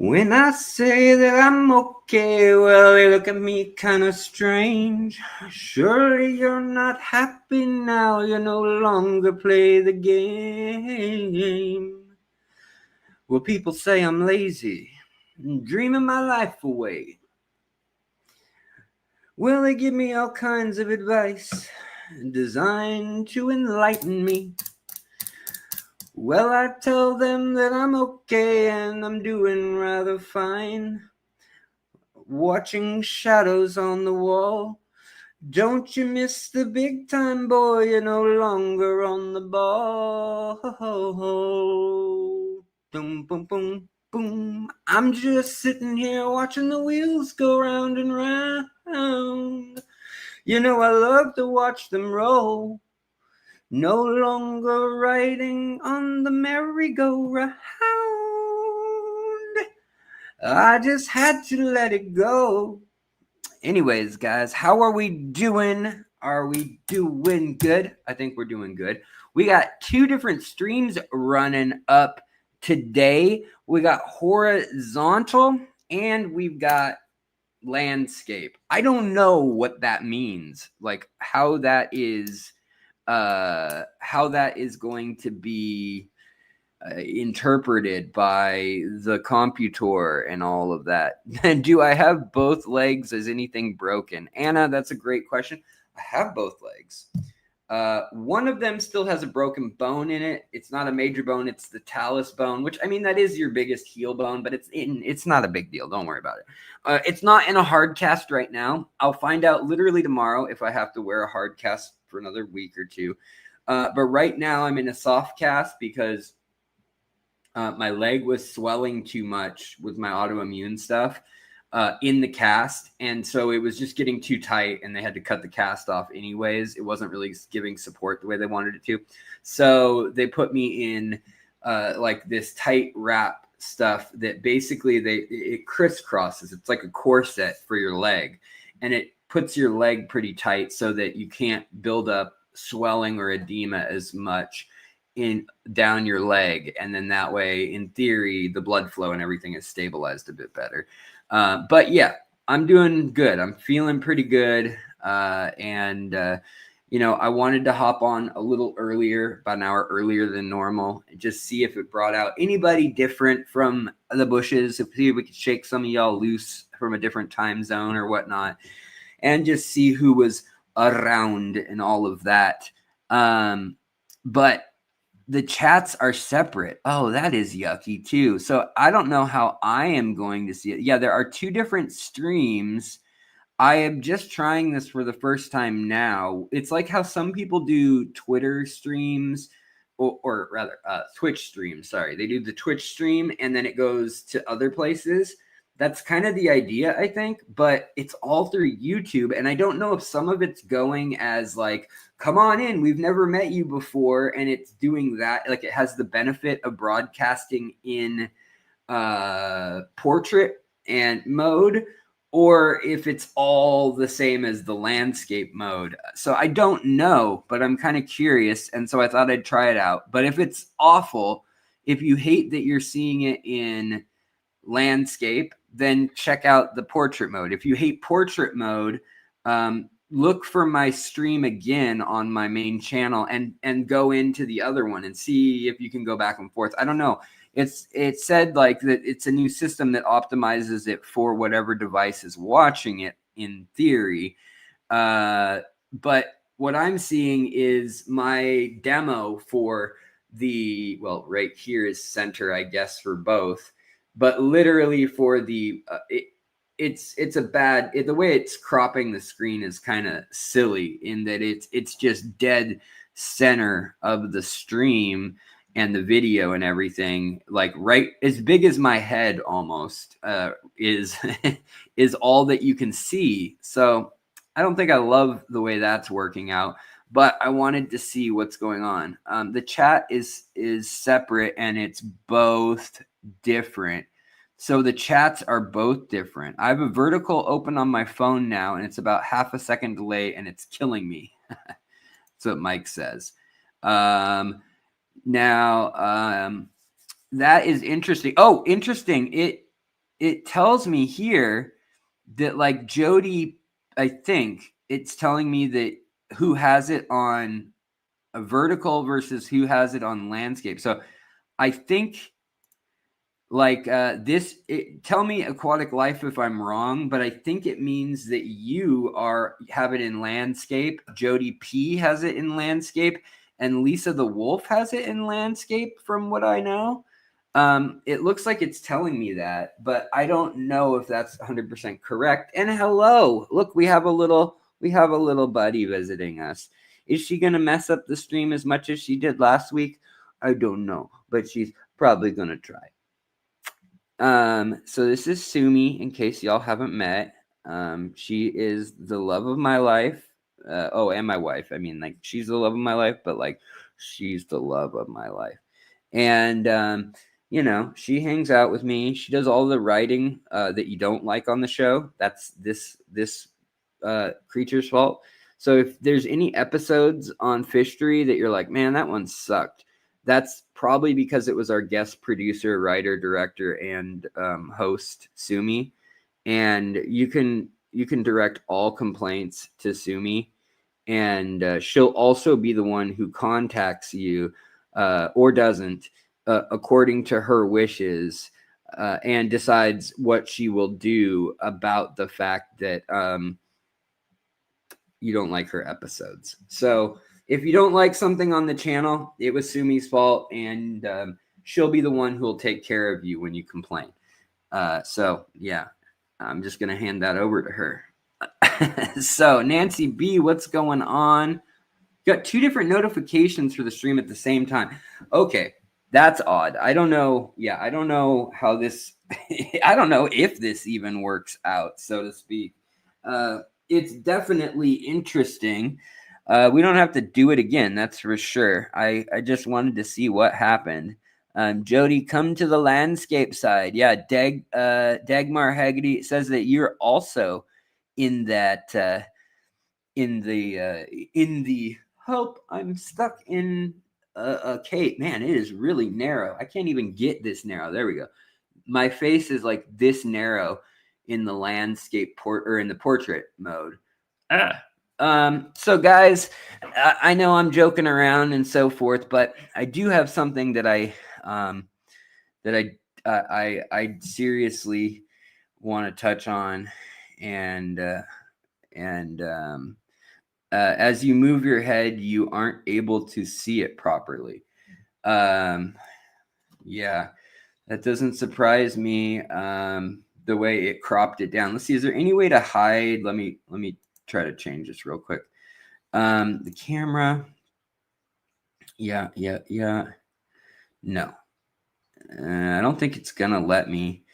When I say that I'm okay, well, they look at me kind of strange. Surely you're not happy now, you no longer play the game. Well, people say I'm lazy, dreaming my life away. Well, they give me all kinds of advice, designed to enlighten me. Well, I tell them that I'm okay and I'm doing rather fine. Watching shadows on the wall. Don't you miss the big time, boy? You're no longer on the ball. Boom, boom, boom, boom. I'm just sitting here watching the wheels go round and round. You know, I love to watch them roll. No longer riding on the merry-go-round. I just had to let it go. Anyways, guys, how are we doing? Are we doing good? I think we're doing good. We got two different streams running up today. We got horizontal and we've got landscape. I don't know what that means, like how that is going to be interpreted by the computer and all of that. Do I have both legs? Is anything broken? Anna, that's a great question. I have both legs. One of them still has a broken bone in it. It's not a major bone. It's the talus bone, which, I mean, that is your biggest heel bone, but it's not a big deal. Don't worry about it. It's not in a hard cast right now. I'll find out literally tomorrow if I have to wear a hard cast for another week or two. But right now I'm in a soft cast because my leg was swelling too much with my autoimmune stuff in the cast. And so it was just getting too tight and they had to cut the cast off anyways. It wasn't really giving support the way they wanted it to. So they put me in like this tight wrap stuff that basically it crisscrosses. It's like a corset for your leg. And it puts your leg pretty tight so that you can't build up swelling or edema as much down your leg, and then that way, in theory, the blood flow and everything is stabilized a bit better. But yeah, I'm doing good. I'm feeling pretty good. You know, I wanted to hop on a little earlier, about an hour earlier than normal, and just see if it brought out anybody different from the bushes. See if we could shake some of y'all loose from a different time zone or whatnot, and just see who was around and all of that. But the chats are separate. Oh, that is yucky too. So I don't know how I am going to see it. Yeah, there are two different streams. I am just trying this for the first time now. It's like how some people do Twitter streams, or rather Twitch streams. Sorry, they do the Twitch stream and then it goes to other places. That's kind of the idea, I think, but it's all through YouTube. And I don't know if some of it's going as like, come on in, we've never met you before. And it's doing that. Like it has the benefit of broadcasting in portrait and mode, or if it's all the same as the landscape mode. So I don't know, but I'm kind of curious. And so I thought I'd try it out. But if it's awful, if you hate that you're seeing it in landscape, then check out the portrait mode. If you hate portrait mode, look for my stream again on my main channel and go into the other one and see if you can go back and forth. I don't know. It said like that it's a new system that optimizes it for whatever device is watching it in theory. But what I'm seeing is my demo for the, well, right here is center, I guess, for both. But literally for the it's a bad, the way it's cropping the screen is kind of silly in that it's just dead center of the stream and the video and everything, like right as big as my head almost is is all that you can see. So I don't think I love the way that's working out, but I wanted to see what's going on. The chat is separate and it's both different. So the chats are both different. I have a vertical open on my phone now and it's about half a second delay and it's killing me. That's what Mike says. Now, that is interesting. Oh, interesting. it tells me here that like Jody, I think it's telling me that who has it on a vertical versus who has it on landscape. So I think like tell me Aquatic Life if I'm wrong, but I think it means that you have it in landscape. Jody P has it in landscape, and Lisa the Wolf has it in landscape from what I know. It looks like it's telling me that, but I don't know if that's 100% correct. And hello, look, we have a little buddy visiting us. Is she going to mess up the stream as much as she did last week? I don't know, but she's probably going to try. So this is Sumi, in case y'all haven't met. She is the love of my life. And my wife. I mean, like, she's the love of my life, but like, she's the love of my life. And, you know, she hangs out with me. She does all the writing that you don't like on the show. That's this creature's fault. So if there's any episodes on Fishtoy that you're like, man, that one sucked, that's probably because it was our guest producer, writer, director, and host, Sumi. And you can direct all complaints to Sumi, and she'll also be the one who contacts you or doesn't, according to her wishes, and decides what she will do about the fact that you don't like her episodes. So if you don't like something on the channel, it was Sumi's fault, and she'll be the one who will take care of you when you complain. So yeah, I'm just going to hand that over to her. So Nancy B, what's going on? Got 2 different notifications for the stream at the same time. Okay, that's odd. I don't know. Yeah, I don't know how this, I don't know if this even works out, so to speak. It's definitely interesting. We don't have to do it again, that's for sure. I just wanted to see what happened. Jody, come to the landscape side. Yeah, Dagmar Haggerty says that you're also in that in the help, I'm stuck in a cave. Man, it is really narrow. I can't even get this narrow. There we go. My face is like this narrow in the landscape or in the portrait mode. So guys, I know I'm joking around and so forth, but I do have something that I seriously want to touch on, and as you move your head, you aren't able to see it properly. Yeah, that doesn't surprise me. The way it cropped it down. Let's see. Is there any way to hide? Let me try to change this real quick. The camera. Yeah. No, I don't think it's gonna let me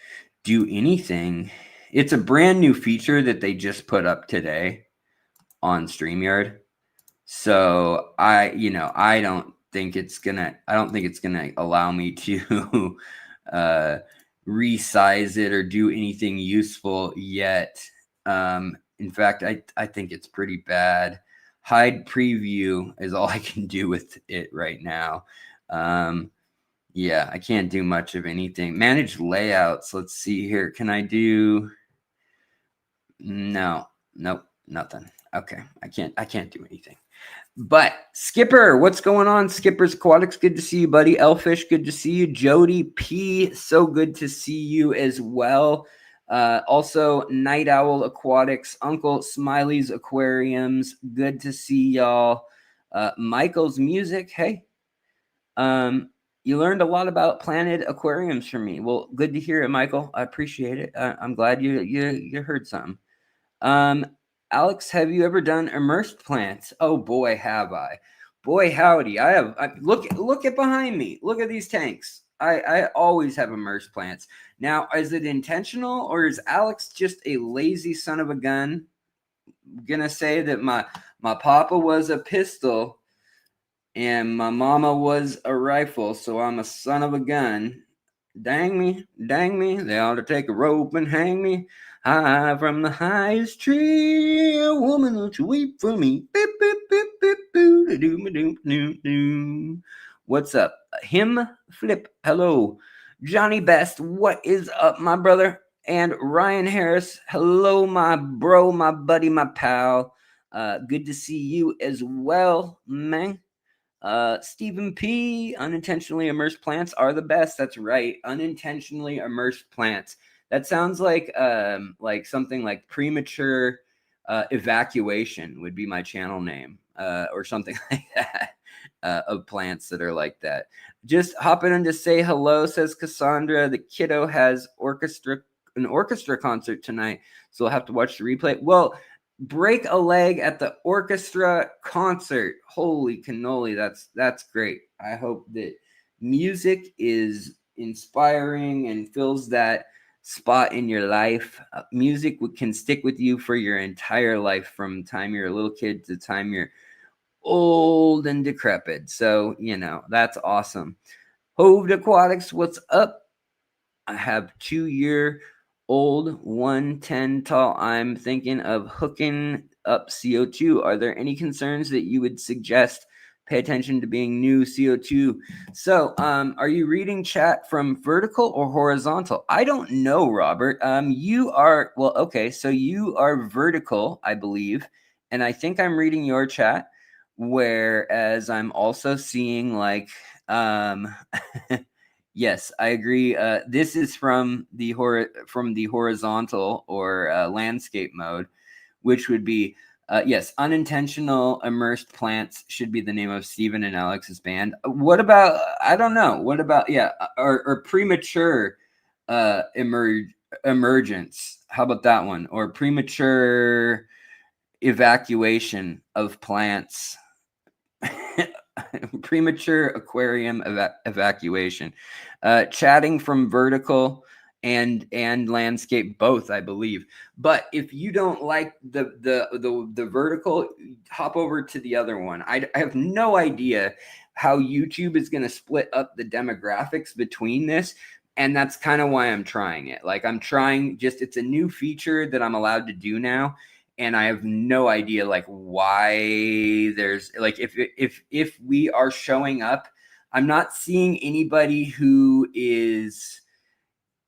do anything. It's a brand new feature that they just put up today on StreamYard. So I don't think it's gonna allow me to resize it or do anything useful yet. In fact, I think it's pretty bad. Hide preview is all I can do with it right now. Yeah, I can't do much of anything. Manage layouts. Let's see here. Can I do? No, nope, nothing. Okay, I can't do anything. But Skipper, what's going on? Skipper's Aquatics, good to see you, buddy. Elfish, good to see you. Jody P, so good to see you as well. Also, Night Owl Aquatics, Uncle Smiley's Aquariums, good to see y'all. Michael's Music, hey. You learned a lot about planted aquariums from me. Well, good to hear it, Michael. I appreciate it. I'm glad you heard something. Alex, have you ever done immersed plants? Oh boy, have I. Boy, howdy. I have. Look at behind me. Look at these tanks. I always have immersed plants. Now, is it intentional, or is Alex just a lazy son of a gun? I'm gonna say that my papa was a pistol and my mama was a rifle, so I'm a son of a gun. Dang me, they ought to take a rope and hang me high from the highest tree. A woman, don't you weep for me. Beep, beep, beep, beep, boo, doo, doo, doo, doo. What's up? Him Flip, hello. Johnny Best, what is up, my brother? And Ryan Harris, hello, my bro, my buddy, my pal. Good to see you as well, man. Stephen P, unintentionally immersed plants are the best. That's right. Unintentionally immersed plants. That sounds like something like premature evacuation would be my channel name, or something like that, of plants that are like that. Just hopping in to say hello, says Cassandra. The kiddo has an orchestra concert tonight, so we'll have to watch the replay. Well, break a leg at the orchestra concert. Holy cannoli, that's great. I hope that music is inspiring and fills that spot in your life. Music can stick with you for your entire life, from time you're a little kid to time you're old and decrepit. So, that's awesome. Hoved Aquatics, what's up? I have 2-year-old, 110 tall. I'm thinking of hooking up CO2. Are there any concerns that you would suggest? Pay attention to being new CO2. So, are you reading chat from vertical or horizontal? I don't know, Robert. You are, well, okay. So you are vertical, I believe. And I think I'm reading your chat, whereas I'm also seeing yes, I agree. This is from the horizontal or landscape mode, which would be yes, unintentional immersed plants should be the name of Stephen and Alex's band. What about, I don't know. What about, or premature emergence? How about that one? Or premature evacuation of plants. Premature aquarium evacuation. Chatting from vertical and landscape, both, I believe. But if you don't like the vertical, hop over to the other one. I have no idea how YouTube is going to split up the demographics between this. And that's kind of why I'm trying it. Like, I'm trying, it's a new feature that I'm allowed to do now. And I have no idea why there's if we are showing up. I'm not seeing anybody who is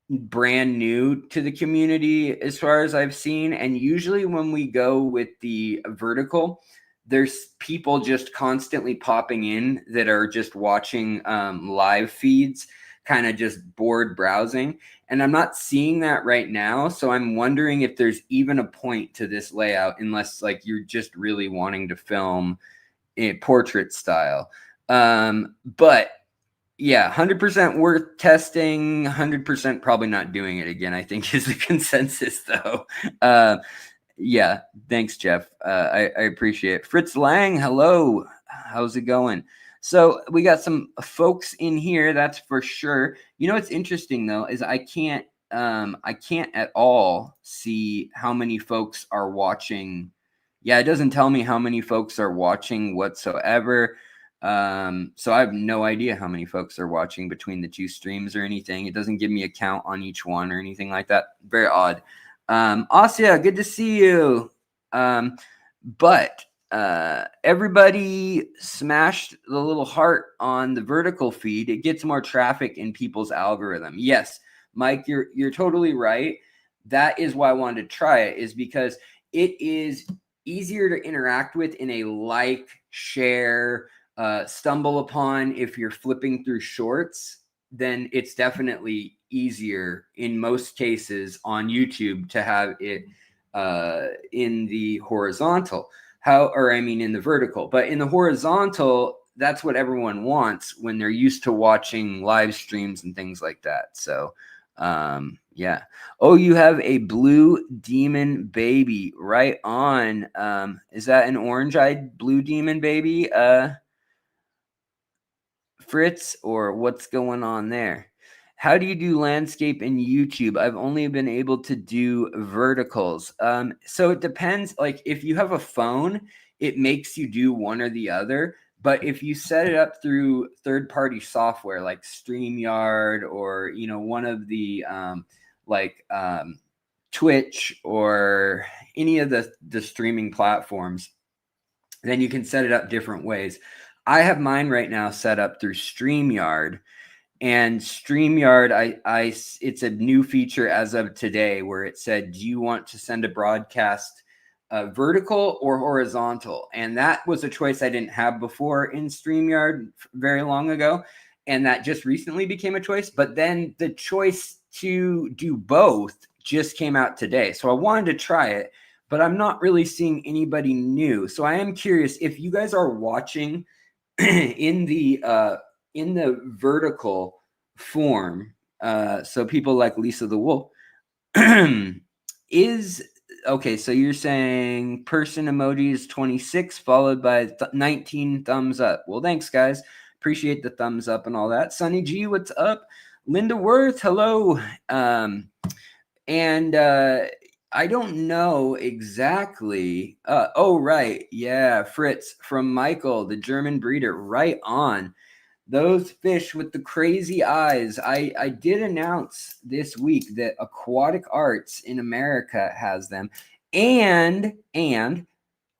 brand new to the community as far as I've seen. And usually when we go with the vertical, there's people just constantly popping in that are just watching live feeds, kind of just bored browsing. And I'm not seeing that right now. So I'm wondering if there's even a point to this layout, unless you're just really wanting to film in portrait style. But yeah, 100% worth testing, 100% probably not doing it again, I think, is the consensus, though. Yeah, thanks, Jeff. I appreciate it. Fritz Lang, hello. How's it going? So we got some folks in here, that's for sure. What's interesting, though, is I can't at all see how many folks are watching. Yeah, it doesn't tell me how many folks are watching whatsoever. So I have no idea how many folks are watching between the two streams or anything. It doesn't give me a count on each one or anything like that. Very odd. Asya, good to see you. But everybody smashed the little heart on the vertical feed. It gets more traffic in people's algorithm. Yes, Mike, you're totally right. That is why I wanted to try it, is because it is easier to interact with in a share, stumble upon. If you're flipping through shorts, then it's definitely easier in most cases on YouTube to have it in the horizontal. In the vertical. But in the horizontal, that's what everyone wants when they're used to watching live streams and things like that. So yeah. Oh, you have a blue demon baby. Right on. Is that an orange-eyed blue demon baby, Fritz, or what's going on there? How do you do landscape in YouTube? I've only been able to do verticals. So it depends. If you have a phone, it makes you do one or the other. But if you set it up through third-party software like StreamYard or one of the Twitch or any of the streaming platforms, then you can set it up different ways. I have mine right now set up through StreamYard, And StreamYard, it's a new feature as of today where it said, do you want to send a broadcast vertical or horizontal? And that was a choice I didn't have before in StreamYard very long ago. And that just recently became a choice. But then the choice to do both just came out today. So I wanted to try it, but I'm not really seeing anybody new. So I am curious if you guys are watching in the vertical form. So people like Lisa the Wolf is okay. So you're saying person emoji is 26 followed by 19 thumbs up. Well, thanks guys. Appreciate the thumbs up and all that. Sunny G, what's up? Linda Worth, hello. And I don't know exactly. Oh, right. Yeah, Fritz from Michael, the German breeder. Right on. Those fish with the crazy eyes. I did announce this week that Aquatic Arts in America has them. And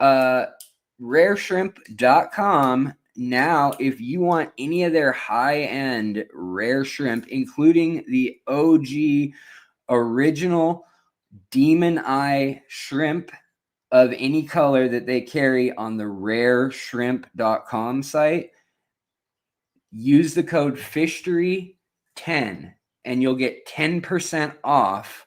rareshrimp.com. Now, if you want any of their high-end rare shrimp, including the OG original demon eye shrimp of any color that they carry on the rareshrimp.com site, use the code Fishtoy10 and you'll get 10% off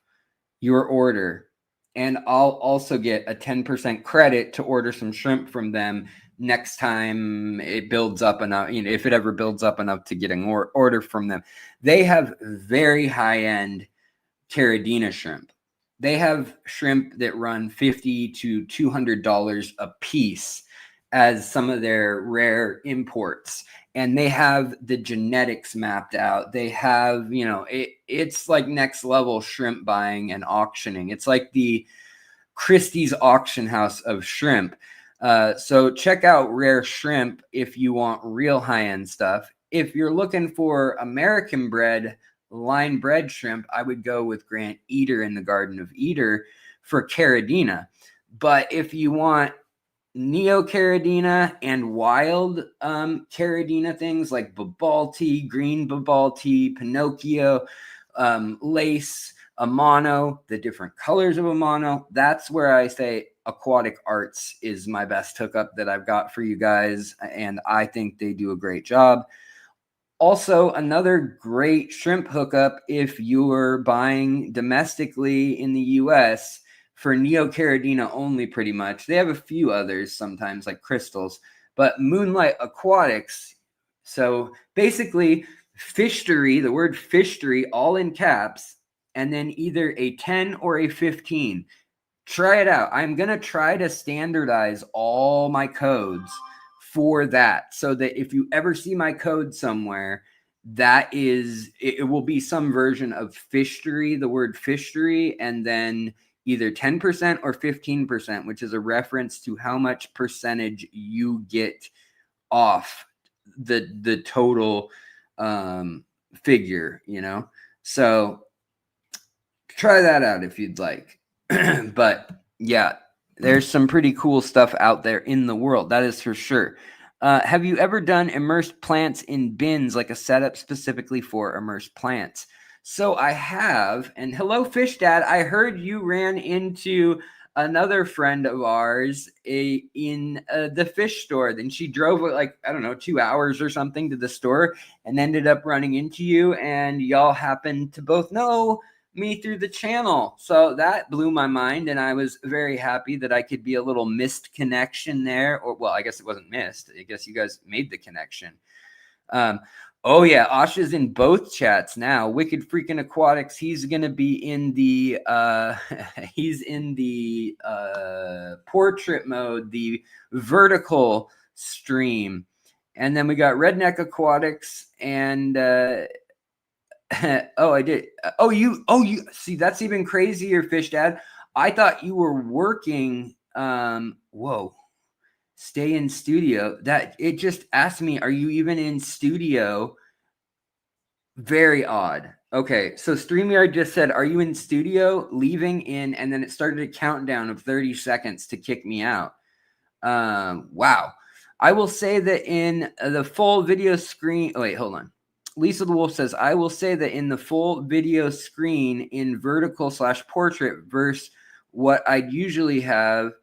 your order. And I'll also get a 10% credit to order some shrimp from them next time it builds up enough, if it ever builds up enough to get an order from them. They have very high-end Caridina shrimp. They have shrimp that run $50 to $200 a piece as some of their rare imports. And they have the genetics mapped out. They have, it's like next level shrimp buying and auctioning. It's like the Christie's auction house of shrimp. So check out Rare Shrimp if you want real high-end stuff. If you're looking for American bred, line bred shrimp, I would go with Grant Eater in the Garden of Eater for Caridina. But if you want Neo-Caridina and wild Caridina things like Babalti, green Babalti, Pinocchio, lace, Amano, the different colors of Amano, that's where I say Aquatic Arts is my best hookup that I've got for you guys, and I think they do a great job. Also, another great shrimp hookup if you're buying domestically in the U.S., for Neo-Caridina only, pretty much. They have a few others sometimes, like crystals, but Moonlight Aquatics. So basically, Fishtoy, the word Fishtoy, all in caps, and then either a 10 or a 15. Try it out. I'm going to try to standardize all my codes for that, so that if you ever see my code somewhere, that is, it will be some version of Fishtoy, the word Fishtoy, and then either 10% or 15%, which is a reference to how much percentage you get off the total figure, So try that out if you'd like. But yeah, there's some pretty cool stuff out there in the world. That is for sure. Have you ever done immersed plants in bins, like a setup specifically for immersed plants? So I have, and hello, Fish Dad. I heard you ran into another friend of ours in the fish store. Then she drove 2 hours or something to the store and ended up running into you, and y'all happened to both know me through the channel. So that blew my mind, and I was very happy that I could be a little missed connection there. Or, well, I guess it wasn't missed. I guess you guys made the connection. Oh yeah, Asha's in both chats now. Wicked Freaking Aquatics. He's gonna be in the he's in the portrait mode, the vertical stream. And then we got Redneck Aquatics and oh, I did. Oh, you see, that's even crazier, Fish Dad. I thought you were working. Whoa. Stay in studio. That it just asked me, are you even in studio? Very odd. Okay, so StreamYard just said, are you in studio? Leaving in, and then it started a countdown of 30 seconds to kick me out. Wow. I will say that in the full video screen. Oh, wait, hold on. Lisa the Wolf says, I will say that in the full video screen in vertical/portrait versus what I'd usually have,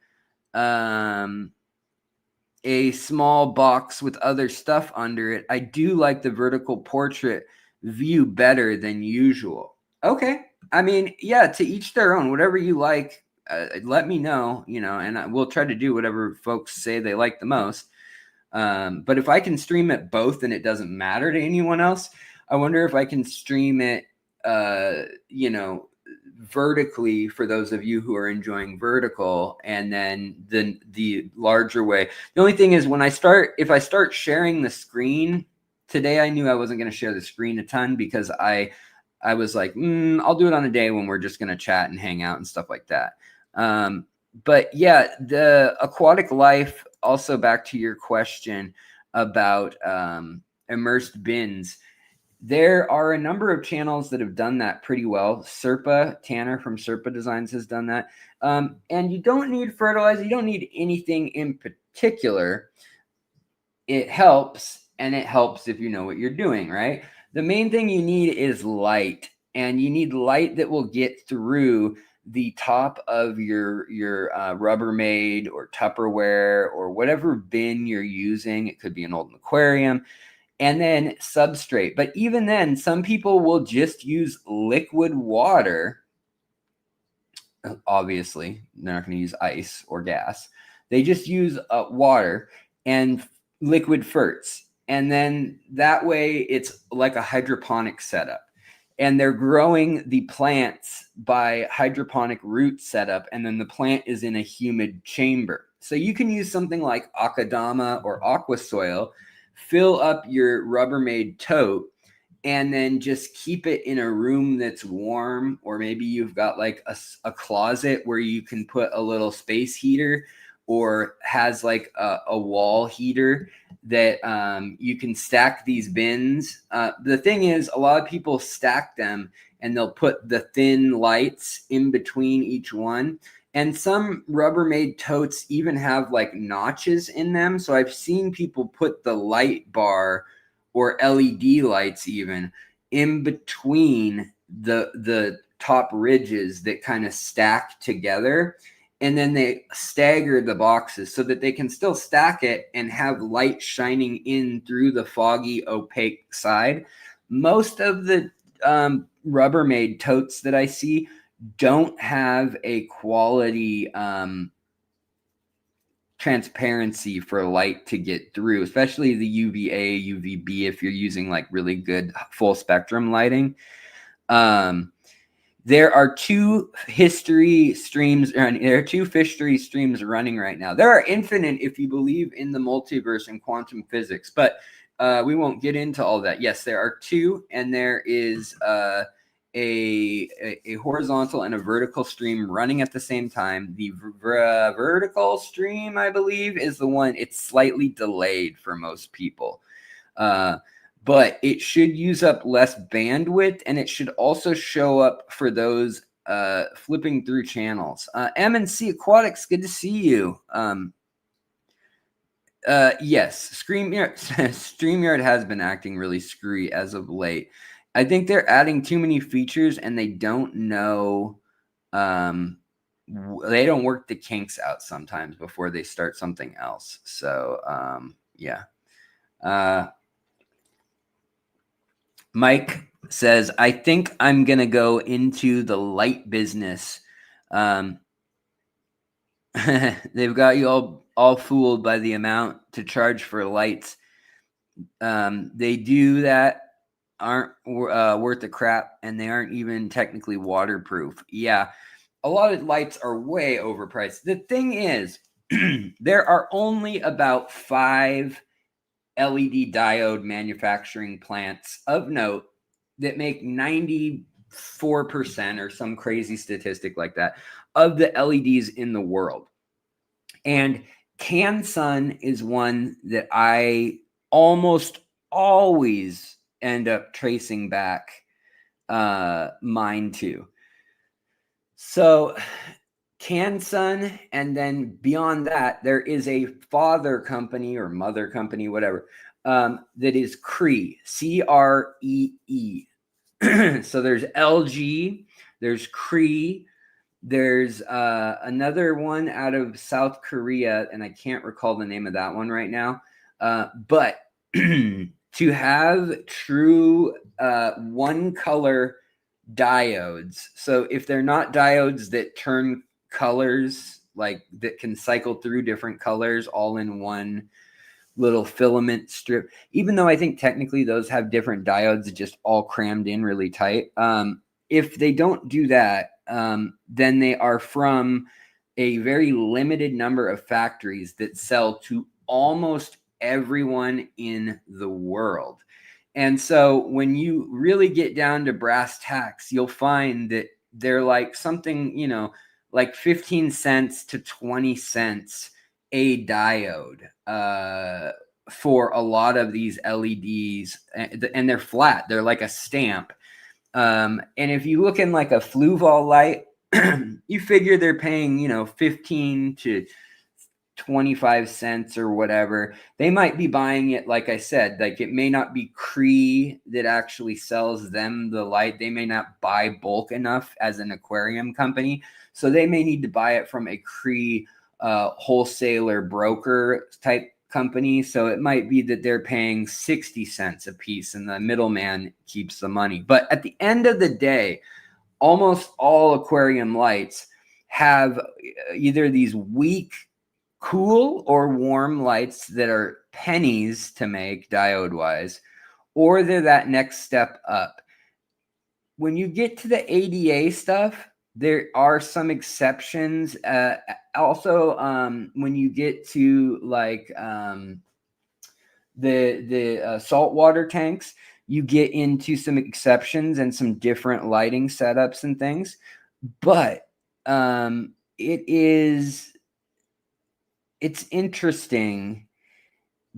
a small box with other stuff under it, I do like the vertical portrait view better than usual. Okay. I mean, yeah, to each their own. Whatever you like, let me know, and we'll try to do whatever folks say they like the most. But if I can stream it both and it doesn't matter to anyone else, I wonder if I can stream it, vertically for those of you who are enjoying vertical, and then the larger way. The only thing is if I start sharing the screen today, I knew I wasn't going to share the screen a ton because I was like, I'll do it on a day when we're just going to chat and hang out and stuff like that. But yeah, the aquatic life, also back to your question about immersed bins. There are a number of channels that have done that pretty well. Tanner from Serpa Designs has done that. And you don't need fertilizer. You don't need anything in particular. It helps, and it helps if you know what you're doing, right? The main thing you need is light, and you need light that will get through the top of your Rubbermaid or Tupperware or whatever bin you're using. It could be an old aquarium. And then substrate. But even then, some people will just use liquid water. Obviously, they're not going to use ice or gas. They just use water and liquid ferts. And then that way, it's like a hydroponic setup. And they're growing the plants by hydroponic root setup. And then the plant is in a humid chamber. So you can use something like Akadama or Aquasoil, fill up your Rubbermaid tote, and then just keep it in a room that's warm. Or maybe you've got like a closet where you can put a little space heater, or has like a wall heater that you can stack these bins. The thing is, a lot of people stack them and they'll put the thin lights in between each one. And some Rubbermaid totes even have like notches in them. So I've seen people put the light bar or LED lights even in between the top ridges that kind of stack together. And then they stagger the boxes so that they can still stack it and have light shining in through the foggy, opaque side. Most of the Rubbermaid totes that I see don't have a quality transparency for light to get through, especially the UVA, UVB, if you're using like really good full spectrum lighting. There are two history streams. There are two Fishtoy streams running right now. There are infinite if you believe in the multiverse and quantum physics, but we won't get into all that. Yes, there are two, and there is a horizontal and a vertical stream running at the same time. The vertical stream, I believe, is the one. It's slightly delayed for most people. But it should use up less bandwidth, and it should also show up for those flipping through channels. M&C Aquatics, good to see you. Yes, StreamYard has been acting really screwy as of late. I think they're adding too many features, and they don't know. They don't work the kinks out sometimes before they start something else. So, yeah. Mike says, I think I'm going to go into the light business. They've got you all fooled by the amount to charge for lights. They do that, aren't worth a crap, and they aren't even technically waterproof. Yeah, a lot of lights are way overpriced. The thing is, there are only about 5 LED diode manufacturing plants of note that make 94% or some crazy statistic like that of the LEDs in the world. And CanSun is one that I almost always end up tracing back mine to. So CanSun, and then beyond that, there is a father company or mother company, whatever, that is Cree, C-R-E-E. So there's LG, there's Cree, there's another one out of South Korea, and I can't recall the name of that one right now. But to have true one color diodes, so if they're not diodes that turn colors, like that can cycle through different colors all in one little filament strip, even though I think technically those have different diodes just all crammed in really tight. If they don't do that, then they are from a very limited number of factories that sell to almost everyone in the world. And so when you really get down to brass tacks, you'll find that they're like something, you know, like 15 cents to 20 cents a diode for a lot of these LEDs, and they're flat. They're like a stamp. And if you look in like a Fluval light, you figure they're paying, you know, 15 to 25 cents or whatever. They might be buying it, like I said, like it may not be Cree that actually sells them the light. They may not buy bulk enough as an aquarium company. So they may need to buy it from a Cree wholesaler broker type company. So it might be that they're paying 60 cents a piece and the middleman keeps the money. But at the end of the day, almost all aquarium lights have either these weak cool or warm lights that are pennies to make diode wise, or they're that next step up. When you get to the ADA stuff, there are some exceptions. Also, when you get to like the saltwater tanks, you get into some exceptions and some different lighting setups and things. But it's interesting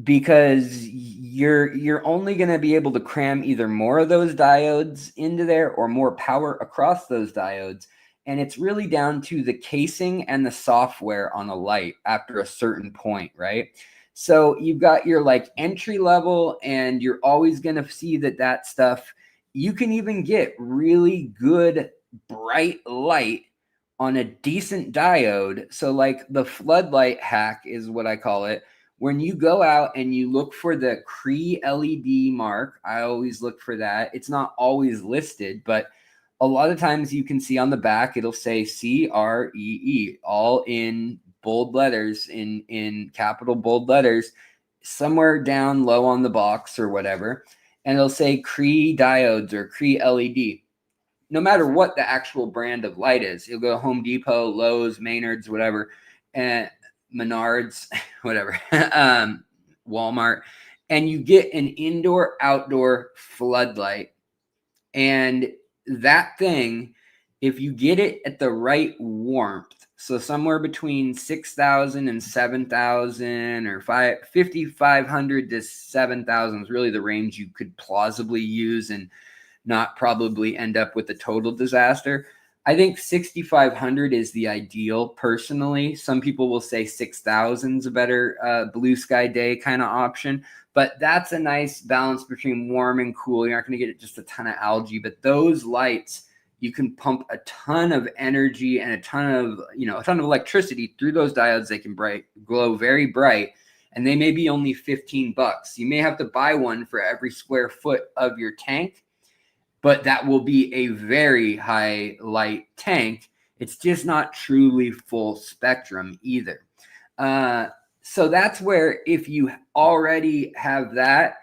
because you're only going to be able to cram either more of those diodes into there or more power across those diodes. And it's really down to the casing and the software on a light after a certain point, right? So you've got your like entry level, and you're always going to see that stuff. You can even get really good bright light on a decent diode. So like the floodlight hack is what I call it. When you go out and you look for the Cree LED mark, I always look for that. It's not always listed, but a lot of times you can see on the back, it'll say CREE, all in bold letters, in capital bold letters, somewhere down low on the box or whatever. And it'll say Cree diodes or Cree LED. No matter what the actual brand of light is, you'll go Home Depot, Lowe's, Maynard's, whatever, and Menards, whatever, Walmart, and you get an indoor-outdoor floodlight. And that thing, if you get it at the right warmth, so somewhere between 6,000 and 7,000 or 5,500 to 7,000 is really the range you could plausibly use and not probably end up with a total disaster. I think 6,500 is the ideal personally. Some people will say 6,000 is a better blue sky day kind of option, but that's a nice balance between warm and cool. You're not going to get just a ton of algae, but those lights, you can pump a ton of energy and a ton of electricity through those diodes. They can glow very bright, and they may be only $15. You may have to buy one for every square foot of your tank, but that will be a very high light tank. It's just not truly full spectrum either. So that's where if you already have that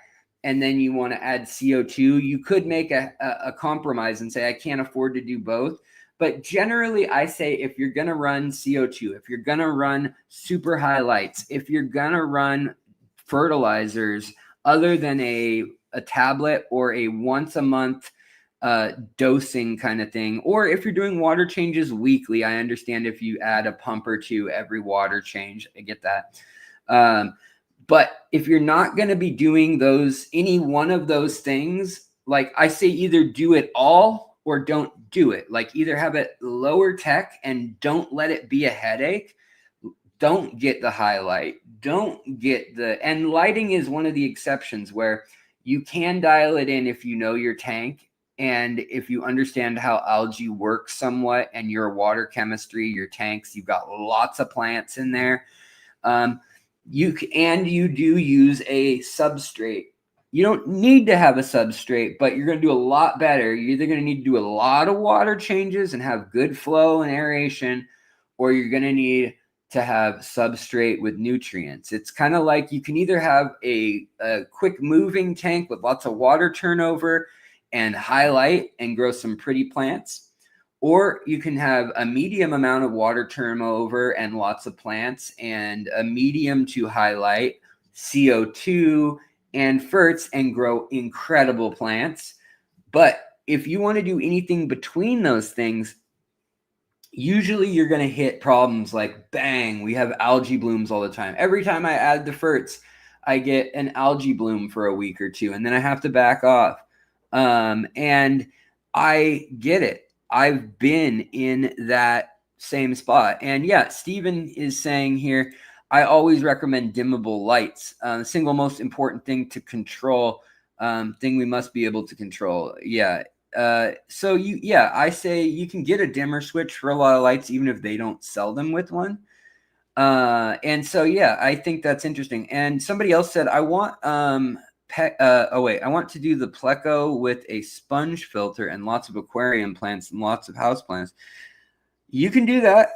and then you want to add CO2, you could make a compromise and say, I can't afford to do both. But generally, I say if you're going to run CO2, if you're going to run super high lights, if you're going to run fertilizers other than a tablet or a once a month dosing kind of thing, or if you're doing water changes weekly, I understand if you add a pump or two every water change, I get that. But if you're not going to be doing any one of those things, like I say, either do it all or don't do it. Like either have it lower tech and don't let it be a headache, don't get the highlight, don't get the, and lighting is one of the exceptions where you can dial it in if you know your tank and if you understand how algae works somewhat and your water chemistry, your tanks, you've got lots of plants in there. You do use a substrate. You don't need to have a substrate, but you're going to do a lot better. You're either going to need to do a lot of water changes and have good flow and aeration, or you're going to need to have substrate with nutrients. It's kind of like you can either have a quick moving tank with lots of water turnover and highlight and grow some pretty plants, or you can have a medium amount of water turnover and lots of plants and a medium to highlight, CO2 and ferts and grow incredible plants. But if you want to do anything between those things, usually you're going to hit problems like, bang, we have algae blooms all the time. Every time I add the ferts, I get an algae bloom for a week or two, and then I have to back off. And I get it. I've been in that same spot. And yeah, Stephen is saying here, I always recommend dimmable lights. The single most important thing to control, thing we must be able to control. Yeah. I say you can get a dimmer switch for a lot of lights, even if they don't sell them with one. I think that's interesting. And somebody else said, I want, I want to do the pleco with a sponge filter and lots of aquarium plants and lots of house plants. You can do that.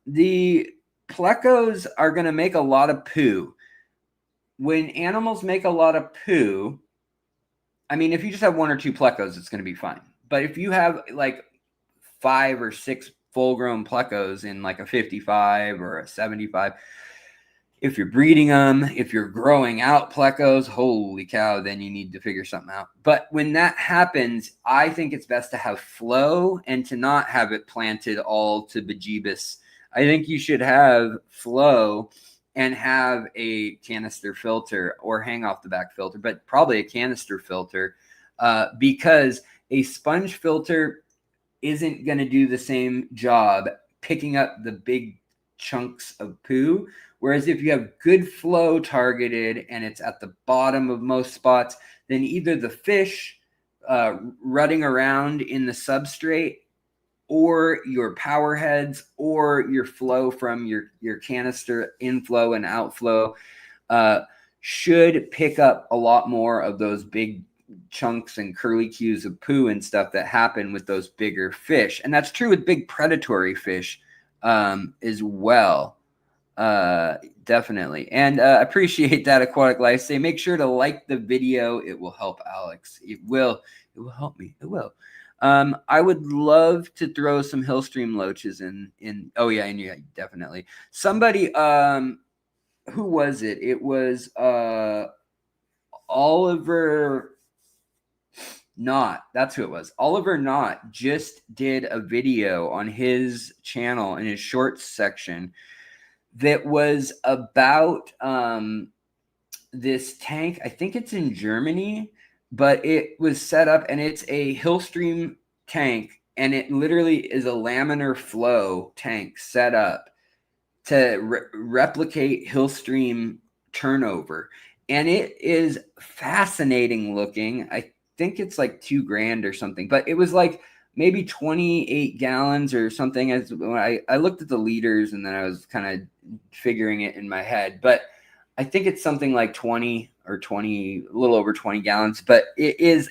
The plecos are going to make a lot of poo. When animals make a lot of poo, I mean, if you just have 1 or 2 plecos, it's going to be fine. But if you have like 5 or 6 full-grown plecos in like a 55 or a 75, if you're breeding them, if you're growing out plecos, holy cow, then you need to figure something out. But when that happens, I think it's best to have flow and to not have it planted all to bejeebus. I think you should have flow and have a canister filter or hang off the back filter, but probably a canister filter, because a sponge filter isn't going to do the same job picking up the big chunks of poo. Whereas if you have good flow targeted and it's at the bottom of most spots, then either the fish rutting around in the substrate, or your power heads, or your flow from your canister inflow and outflow should pick up a lot more of those big chunks and curlicues of poo and stuff that happen with those bigger fish. And that's true with big predatory fish as well. Definitely. And appreciate that, Aquatic Life. Say, make sure to like the video. It will help Alex. It will help me. It will. I would love to throw some Hillstream loaches in. Oh yeah, and yeah, definitely. Somebody, who was it? It was Oliver Knott. That's who it was. Oliver Knott just did a video on his channel in his shorts section that was about this tank. I think it's in Germany, but it was set up, and it's a Hillstream tank, and it literally is a laminar flow tank set up to replicate Hillstream turnover. And it is fascinating looking. I think it's like $2,000 or something, but it was like maybe 28 gallons or something. As when I looked at the liters, and then I was kind of figuring it in my head, but I think it's something like 20 or 20, a little over 20 gallons, but it is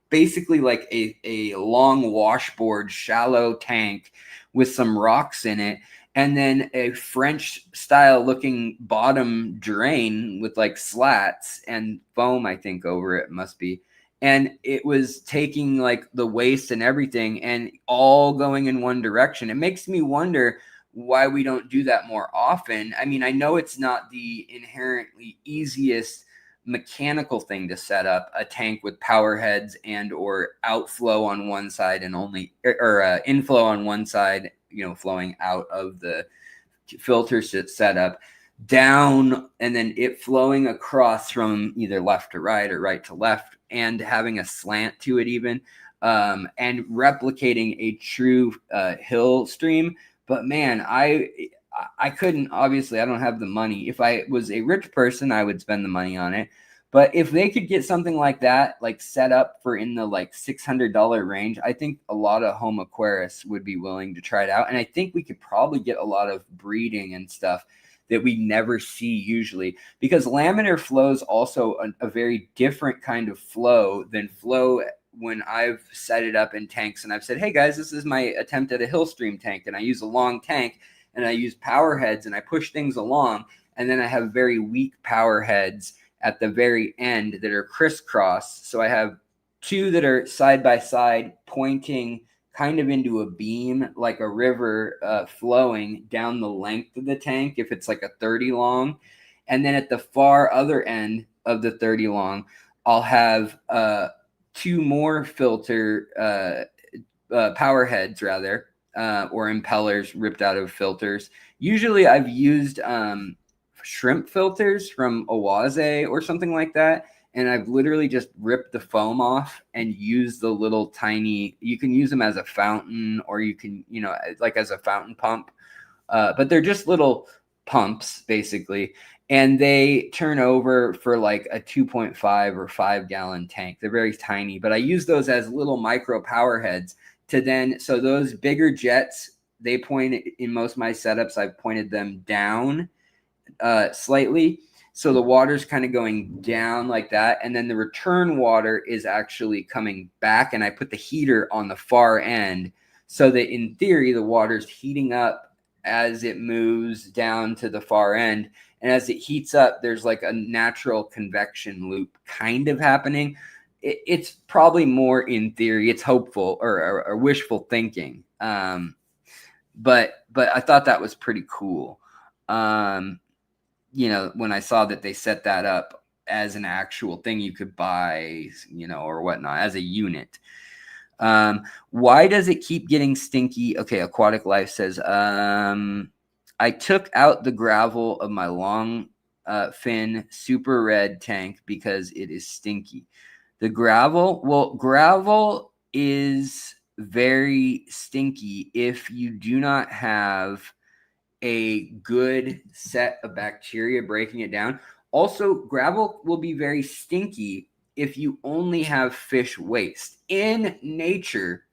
basically like a long washboard, shallow tank with some rocks in it, and then a French style looking bottom drain with like slats and foam, I think, over it must be. And it was taking like the waste and everything and all going in one direction. It makes me wonder why we don't do that more often. I mean, I know it's not the inherently easiest mechanical thing to set up a tank with power heads and or outflow on one side and only or inflow on one side, you know, flowing out of the filter setup down, and then it flowing across from either left to right or right to left, and having a slant to it even, and replicating a true hill stream. But man, I couldn't, obviously, I don't have the money. If I was a rich person, I would spend the money on it. But if they could get something like that, like set up for in the like $600 range, I think a lot of home aquarists would be willing to try it out. And I think we could probably get a lot of breeding and stuff that we never see usually, because laminar flow is also a very different kind of flow than flow when I've set it up in tanks and I've said, hey guys, this is my attempt at a hill stream tank, and I use a long tank and I use power heads and I push things along, and then I have very weak power heads at the very end that are crisscross. So I have two that are side by side pointing kind of into a beam, like a river flowing down the length of the tank if it's like a 30 long. And then at the far other end of the 30 long, I'll have two more filter power heads rather, or impellers ripped out of filters. Usually I've used shrimp filters from Oase or something like that, and I've literally just ripped the foam off and used the little tiny, you can use them as a fountain, or you can, you know, like as a fountain pump, but they're just little pumps basically, and they turn over for like a 2.5 or 5 gallon tank. They're very tiny, but I use those as little micro power heads to then, so those bigger jets, they point, in most of my setups, I've pointed them down slightly, so the water's kind of going down like that, and then the return water is actually coming back, and I put the heater on the far end so that in theory the water's heating up as it moves down to the far end, and as it heats up there's like a natural convection loop kind of happening. It's probably more in theory, it's hopeful or wishful thinking, but I thought that was pretty cool. You know, when I saw that they set that up as an actual thing you could buy, you know, or whatnot, as a unit. Why does it keep getting stinky? Okay, Aquatic Life says, I took out the gravel of my long fin super red tank because it is stinky. The gravel, well, gravel is very stinky if you do not have a good set of bacteria breaking it down. Also, gravel will be very stinky if you only have fish waste. In nature,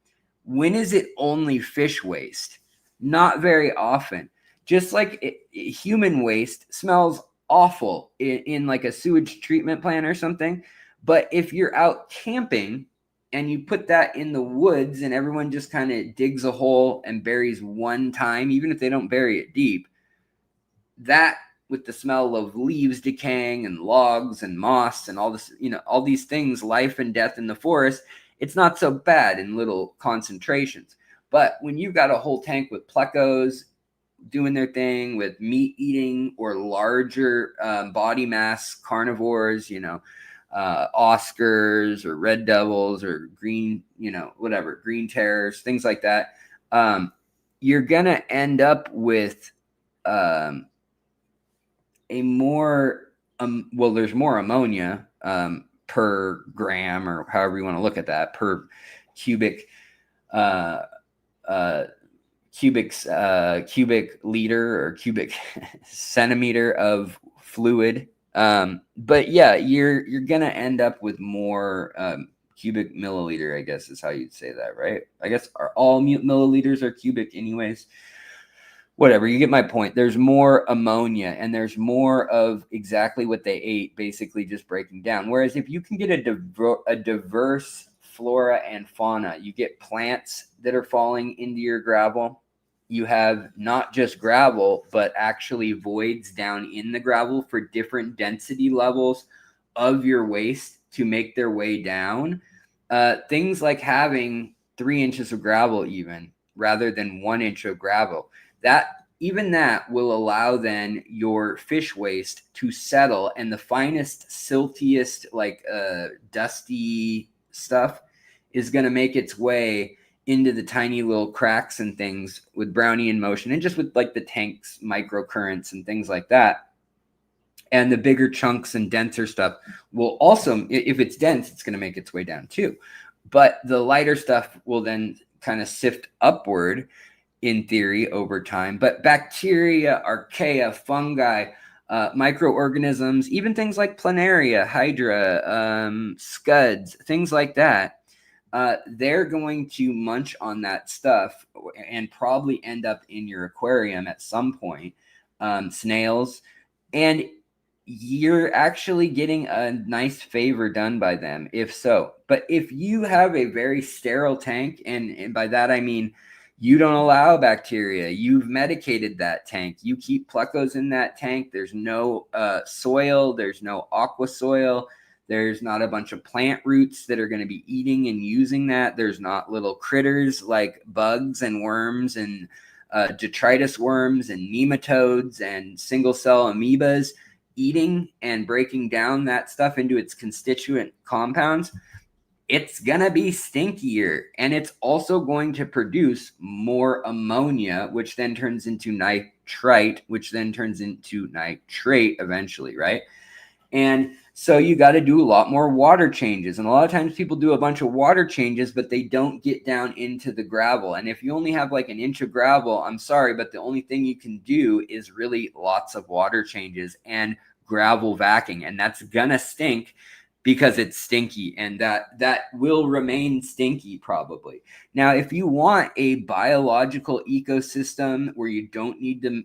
when is it only fish waste? Not very often. Just like human waste smells awful in like a sewage treatment plant or something. But if you're out camping and you put that in the woods and everyone just kind of digs a hole and buries one time, even if they don't bury it deep, that with the smell of leaves decaying and logs and moss and all this, you know, all these things, life and death in the forest, it's not so bad in little concentrations. But when you've got a whole tank with plecos doing their thing, with meat eating or larger body mass carnivores, you know, Oscars or red devils or green, you know, whatever, green terrors, things like that, you're gonna end up with a more well, there's more ammonia per gram, or however you want to look at that, per cubic cubic liter or cubic centimeter of fluid. But yeah, you're gonna end up with more cubic milliliter, I guess is how you'd say that, right? I guess all milliliters are cubic anyways. Whatever, you get my point. There's more ammonia and there's more of exactly what they ate, basically just breaking down. Whereas if you can get a diverse flora and fauna, you get plants that are falling into your gravel. You have not just gravel, but actually voids down in the gravel for different density levels of your waste to make their way down. Things like having 3 inches of gravel even rather than 1 inch of gravel. That will allow then your fish waste to settle, and the finest, siltiest, like dusty stuff is going to make its way into the tiny little cracks and things with Brownian motion, and just with like the tank's microcurrents and things like that. And the bigger chunks and denser stuff will also, if it's dense, it's going to make its way down too. But the lighter stuff will then kind of sift upward. in theory over time, but bacteria, archaea, fungi, microorganisms, even things like planaria, hydra, scuds, things like that, they're going to munch on that stuff and probably end up in your aquarium at some point. Snails, and you're actually getting a nice favor done by them, if so. But if you have a very sterile tank, and by that I mean you don't allow bacteria, you've medicated that tank, you keep plecos in that tank, there's no soil, there's no aqua soil, there's not a bunch of plant roots that are going to be eating and using that, there's not little critters like bugs and worms and detritus worms and nematodes and single cell amoebas eating and breaking down that stuff into its constituent compounds, it's going to be stinkier, and it's also going to produce more ammonia, which then turns into nitrite, which then turns into nitrate eventually, right? And so you got to do a lot more water changes. And a lot of times people do a bunch of water changes, but they don't get down into the gravel. And if you only have like an inch of gravel, I'm sorry, but the only thing you can do is really lots of water changes and gravel vacuuming. And that's going to stink because it's stinky, and that will remain stinky probably. Now, if you want a biological ecosystem where you don't need to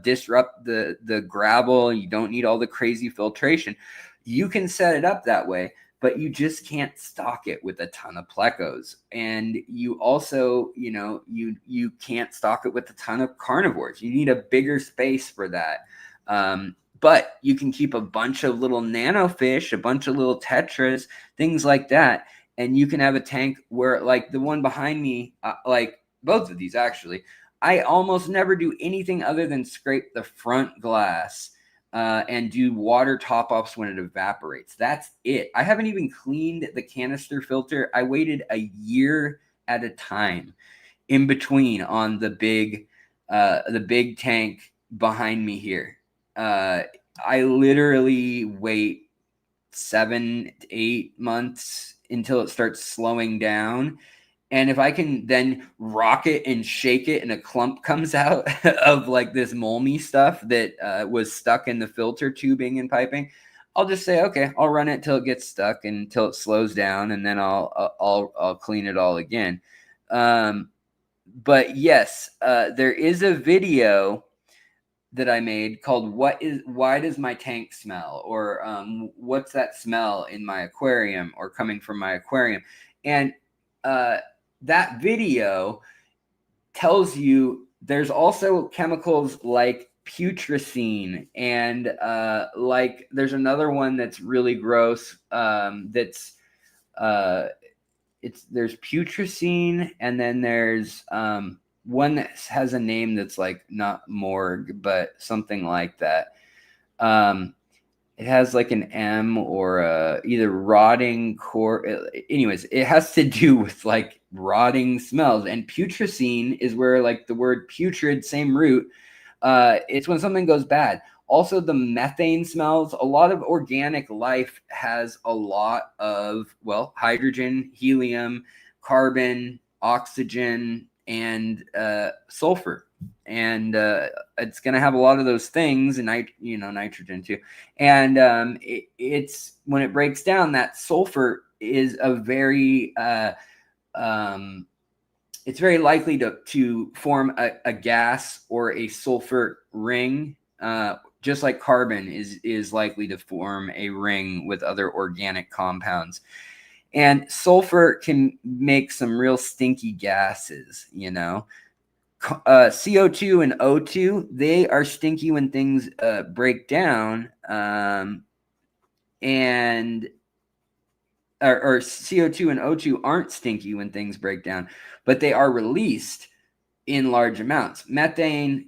disrupt the gravel, you don't need all the crazy filtration, you can set it up that way, but you just can't stock it with a ton of plecos. And you also, you can't stock it with a ton of carnivores. You need a bigger space for that. But you can keep a bunch of little nanofish, a bunch of little tetras, things like that. And you can have a tank where, like the one behind me, like both of these actually, I almost never do anything other than scrape the front glass and do water top-offs when it evaporates. That's it. I haven't even cleaned the canister filter. I waited a year at a time in between on the big tank behind me here. I literally wait 7 to 8 months until it starts slowing down. And if I can then rock it and shake it and a clump comes out of like this molmy stuff that was stuck in the filter tubing and piping, I'll just say, okay, I'll run it till it gets stuck and until it slows down, and then I'll clean it all again. But yes, there is a video that I made called "Why Does My Tank Smell?" or "What's that smell in my aquarium or coming from my aquarium?" And that video tells you there's also chemicals like putrescine, and like there's another one that's really gross. There's putrescine, and then there's one that has a name that's like not morgue, but something like that. It has like an M or either rotting core. Anyways, it has to do with like rotting smells. And putrescine is where like the word putrid, same root. It's when something goes bad. Also, the methane smells. A lot of organic life has a lot of, well, hydrogen, helium, carbon, oxygen, and sulfur. And it's going to have a lot of those things, and nitrogen too. And it's when it breaks down, that sulfur is a very it's very likely to form a gas or a sulfur ring, just like carbon is likely to form a ring with other organic compounds. And sulfur can make some real stinky gases, CO2 and O2, they are stinky when things break down, or CO2 and O2 aren't stinky when things break down, but they are released in large amounts. Methane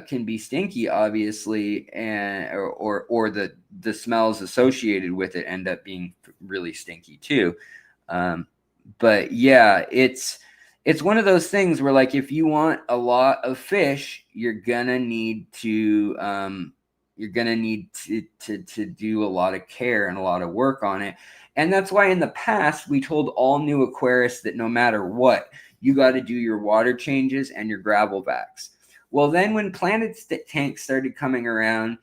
can be stinky, obviously, or the smells associated with it end up being really stinky too. But yeah, it's one of those things where, like, if you want a lot of fish, you're gonna need to do a lot of care and a lot of work on it. And that's why in the past we told all new aquarists that no matter what, you got to do your water changes and your gravel vacs. Well, then when Planet tanks started coming around,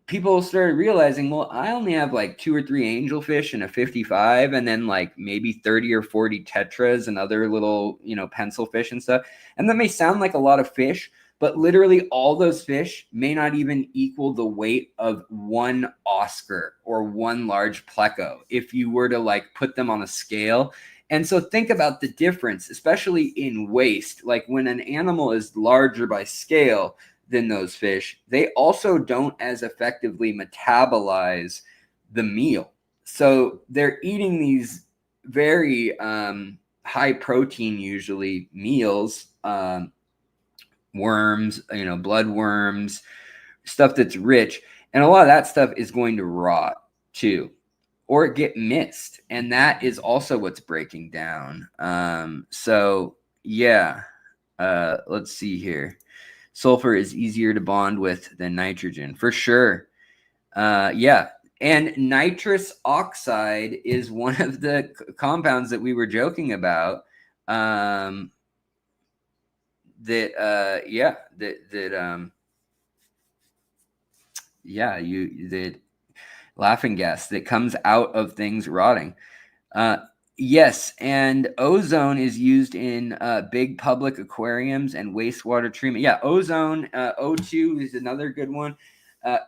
people started realizing, well, I only have like 2 or 3 angelfish and a 55, and then like maybe 30 or 40 tetras and other little, pencil fish and stuff. And that may sound like a lot of fish, but literally all those fish may not even equal the weight of one Oscar or one large pleco if you were to like put them on a scale. And so think about the difference, especially in waste. Like when an animal is larger by scale than those fish, they also don't as effectively metabolize the meal. So they're eating these very high protein, usually meals, worms, blood worms, stuff that's rich. And a lot of that stuff is going to rot too, or get missed. And that is also what's breaking down. So yeah, let's see here. Sulfur is easier to bond with than nitrogen, for sure. Yeah. And nitrous oxide is one of the compounds that we were joking about. That laughing gas that comes out of things rotting. Yes, and ozone is used in big public aquariums and wastewater treatment. Yeah, ozone, O2 is another good one.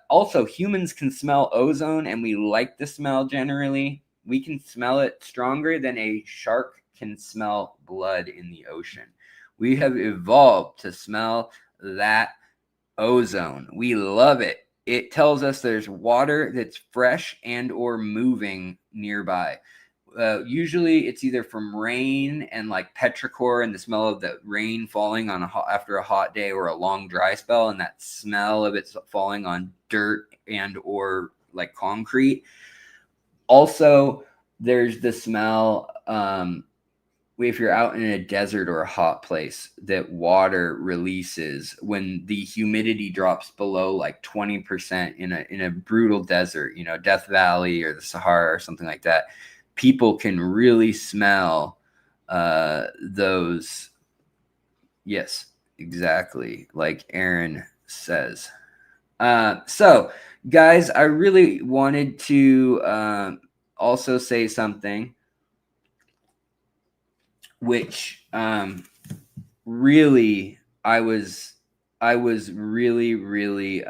Also, humans can smell ozone, and we like the smell generally. We can smell it stronger than a shark can smell blood in the ocean. We have evolved to smell that ozone. We love it. It tells us there's water that's fresh and or moving nearby. Usually it's either from rain and like petrichor and the smell of the rain falling on after a hot day or a long dry spell, and that smell of it falling on dirt and or like concrete. Also, there's the smell if you're out in a desert or a hot place that water releases when the humidity drops below like 20% in a brutal desert, Death Valley or the Sahara or something like that. People can really smell those. Yes, exactly. Like Aaron says. So guys, I really wanted to also say something which really I was really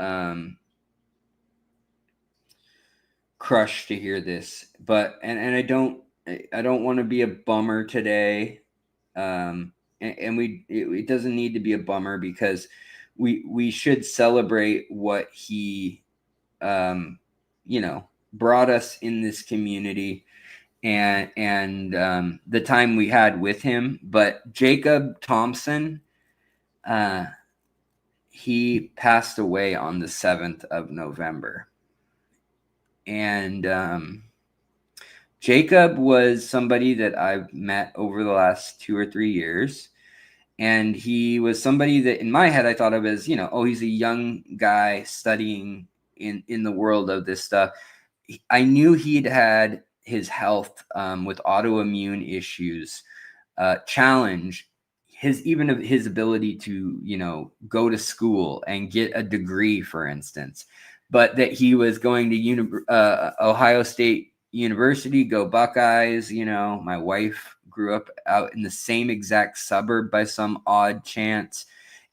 crushed to hear this, but and I don't want to be a bummer today, and it doesn't need to be a bummer because we should celebrate what he brought us in this community and the time we had with him. But Jacob Thompson, he passed away on the 7th of November. And Jacob was somebody that I've met over the last 2 or 3 years. And he was somebody that in my head I thought of as, he's a young guy studying in the world of this stuff. I knew he'd had his health with autoimmune issues challenge his ability to go to school and get a degree, for instance. But that he was going to Ohio State University, go Buckeyes. My wife grew up out in the same exact suburb by some odd chance,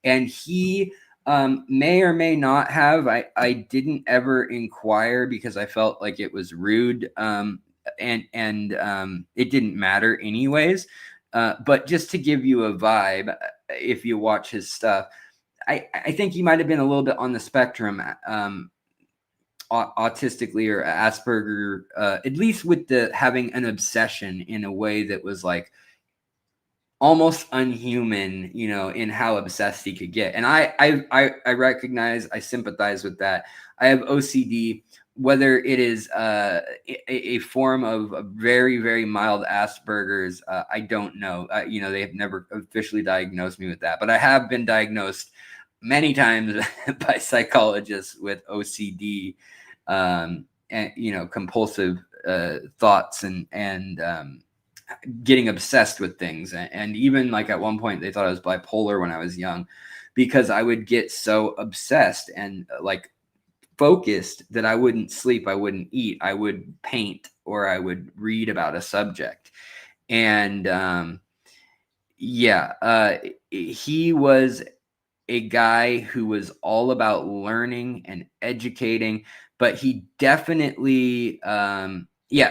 and he may or may not have. I didn't ever inquire because I felt like it was rude, and it didn't matter anyways. But just to give you a vibe, if you watch his stuff, I think he might have been a little bit on the spectrum, autistically or Asperger, at least with the having an obsession in a way that was like almost unhuman, in how obsessed he could get. And I recognize, I sympathize with that. I have OCD, whether it is a form of very, very mild Asperger's, I don't know. They have never officially diagnosed me with that, but I have been diagnosed many times by psychologists with OCD, and compulsive thoughts and getting obsessed with things. And even like at one point they thought I was bipolar when I was young, because I would get so obsessed and like focused that I wouldn't sleep, I wouldn't eat, I would paint, or I would read about a subject. And he was a guy who was all about learning and educating, but he definitely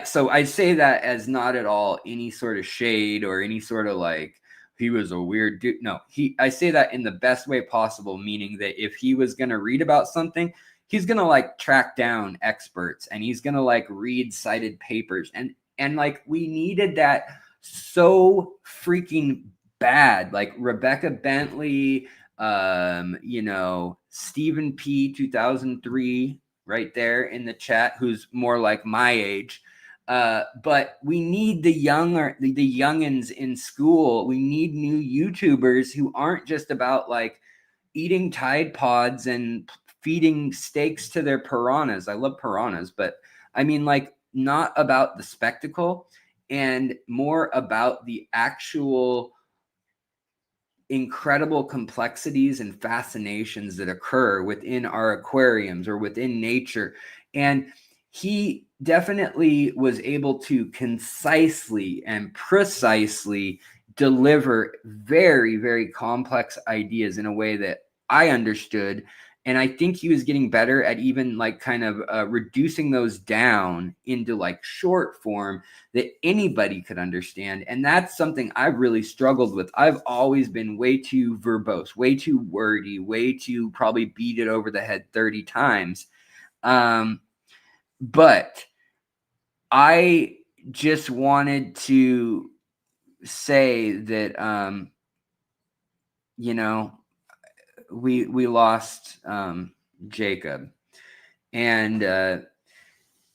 so I say that as not at all any sort of shade or any sort of like he was a weird dude. No, I say that in the best way possible, meaning that if he was going to read about something, he's going to like track down experts and he's going to like read cited papers, and like we needed that so freaking bad. Like Rebecca Bentley, Stephen P 2003 right there in the chat, who's more like my age. But we need the youngins in school. We need new YouTubers who aren't just about like eating Tide Pods and feeding steaks to their piranhas. I love piranhas, but I mean like not about the spectacle and more about the actual incredible complexities and fascinations that occur within our aquariums or within nature. And he definitely was able to concisely and precisely deliver very, very complex ideas in a way that I understood. And I think he was getting better at even like kind of reducing those down into like short form that anybody could understand. And that's something I've really struggled with. I've always been way too verbose, way too wordy, way too probably beat it over the head 30 times. But I just wanted to say that, we lost Jacob. And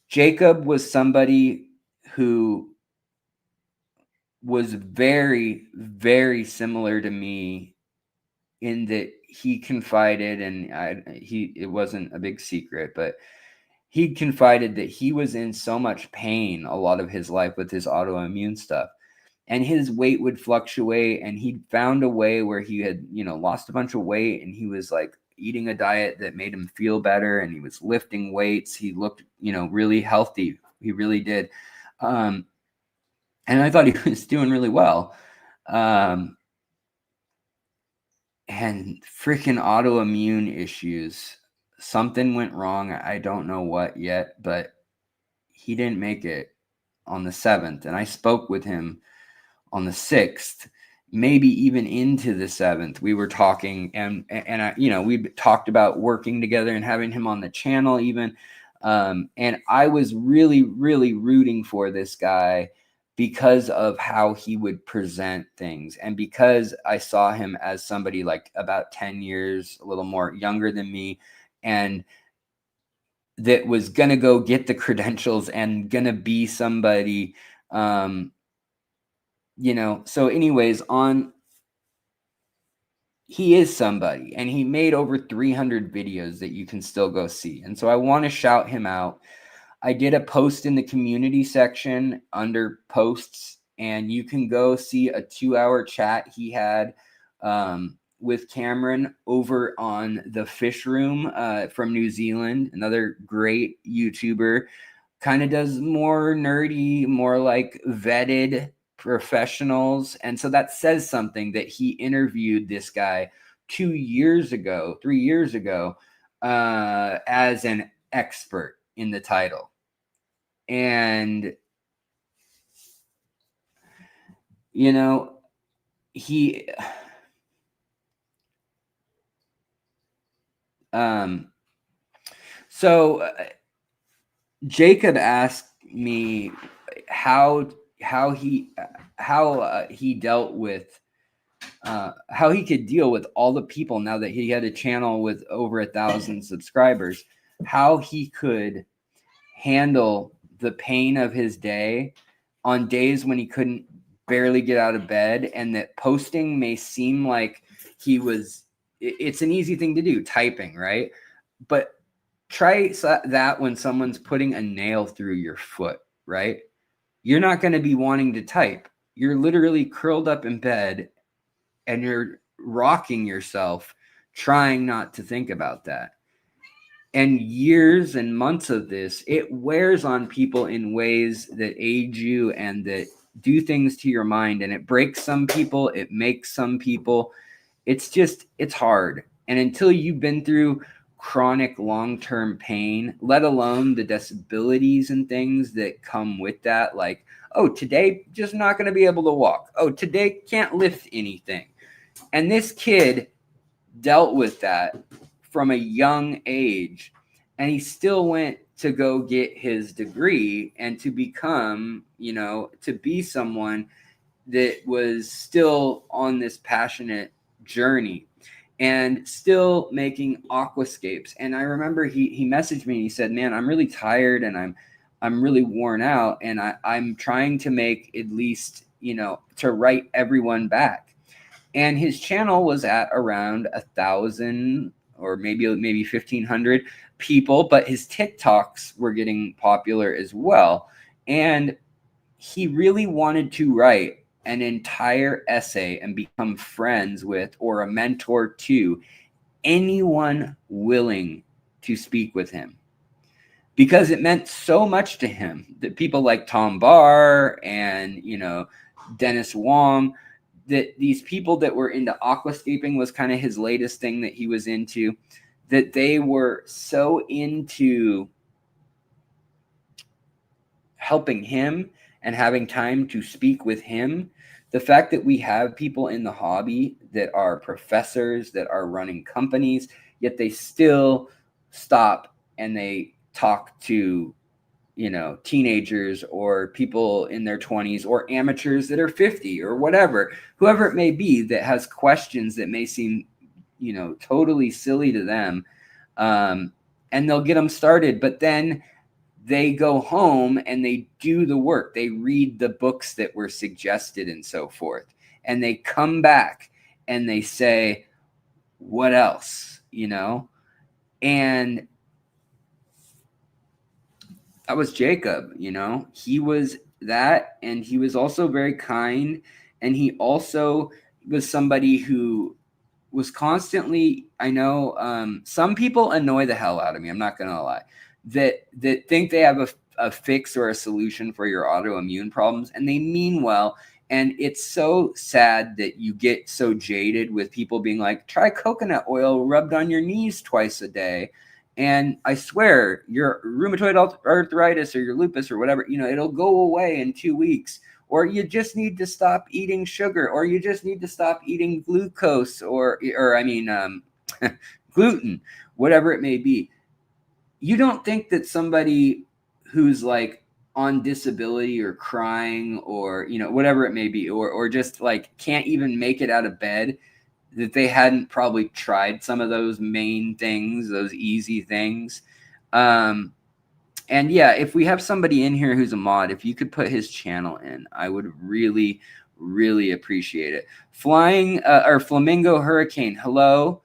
Jacob was somebody who was very, very similar to me in that he confided, and it wasn't a big secret, but he confided that he was in so much pain a lot of his life with his autoimmune stuff, and his weight would fluctuate, and he found a way where he had, lost a bunch of weight, and he was like eating a diet that made him feel better, and he was lifting weights. He looked, really healthy. He really did. And I thought he was doing really well. And freaking autoimmune issues. Something went wrong. I don't know what yet, but he didn't make it on the 7th. And I spoke with him on the 6th, maybe even into the 7th. We were talking, and I, we talked about working together and having him on the channel even. And I was really, really rooting for this guy because of how he would present things, and because I saw him as somebody like about 10 years, a little more younger than me, and that was going to go get the credentials and going to be somebody, so anyways, he is somebody, and he made over 300 videos that you can still go see. And so I want to shout him out. I did a post in the community section under posts, and you can go see a 2-hour chat he had with Cameron over on the Fish Room from New Zealand, another great YouTuber, kind of does more nerdy, more like vetted professionals. And so that says something that he interviewed this guy 3 years ago, as an expert in the title. And, he, Jacob asked me how he dealt with, how he could deal with all the people now that he had a channel with over 1,000 subscribers, how he could handle the pain of his day on days when he couldn't barely get out of bed, and that posting may seem like it's an easy thing to do, typing, right? But try that when someone's putting a nail through your foot, right? you're not going to be wanting to type. You're literally curled up in bed and you're rocking yourself, trying not to think about that. And years and months of this, it wears on people in ways that age you and that do things to your mind. And it breaks some people, it makes some people. It's hard. And until you've been through chronic long-term pain, let alone the disabilities and things that come with that, like, oh, today just not going to be able to walk. Oh, today can't lift anything. And this kid dealt with that from a young age, and he still went to go get his degree and to become, to be someone that was still on this passionate journey and still making aquascapes. And I remember he messaged me and he said, man, I'm really tired and I'm really worn out, and I'm trying to make at least, to write everyone back. And his channel was at around 1,000 or maybe 1,500 people, but his TikToks were getting popular as well. And he really wanted to write an entire essay and become friends with or a mentor to anyone willing to speak with him, because it meant so much to him that people like Tom Barr and, Dennis Wong, that these people that were into aquascaping was kind of his latest thing that he was into, that they were so into helping him and having time to speak with him. The fact that we have people in the hobby that are professors, that are running companies, yet they still stop and they talk to, teenagers or people in their 20s or amateurs that are 50 or whoever it may be, that has questions that may seem, totally silly to them. And they'll get them started, but then they go home and they do the work. They read the books that were suggested and so forth. And they come back and they say, what else, And that was Jacob, he was that. And he was also very kind. And he also was somebody who was constantly, I know some people annoy the hell out of me, I'm not going to lie, that think they have a fix or a solution for your autoimmune problems, and they mean well. And it's so sad that you get so jaded with people being like, try coconut oil rubbed on your knees twice a day. And I swear your rheumatoid arthritis or your lupus or whatever, it'll go away in 2 weeks. Or you just need to stop eating sugar, or you just need to stop eating glucose or gluten, whatever it may be. You don't think that somebody who's like on disability or crying or, whatever it may be, or just like can't even make it out of bed, that they hadn't probably tried some of those main things, those easy things. And yeah, if we have somebody in here who's a mod, if you could put his channel in, I would really, really appreciate it. Flying or Flamingo Hurricane, hello.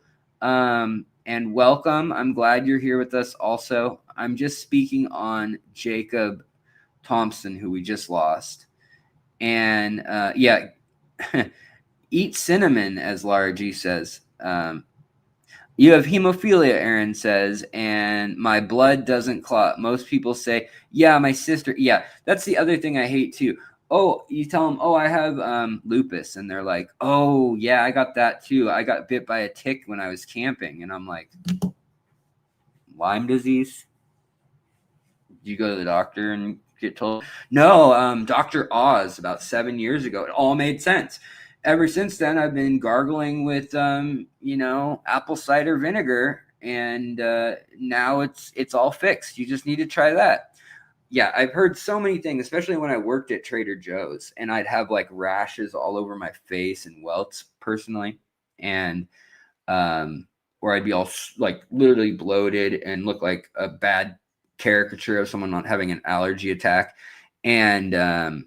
And welcome. I'm glad you're here with us also. I'm just speaking on Jacob Thompson, who we just lost. And yeah, eat cinnamon, as Lara G says. You have hemophilia, Aaron says, and my blood doesn't clot. Most people say, yeah, my sister. Yeah, that's the other thing I hate too. Oh, you tell them, oh, I have lupus. And they're like, oh, yeah, I got that too. I got bit by a tick when I was camping. And I'm like, Lyme disease? Did you go to the doctor and get told? No, Dr. Oz about 7 years ago. It all made sense. Ever since then, I've been gargling with, apple cider vinegar. And now it's all fixed. You just need to try that. Yeah, I've heard so many things, especially when I worked at Trader Joe's, and I'd have like rashes all over my face and welts personally, and or I'd be all like literally bloated and look like a bad caricature of someone not having an allergy attack. And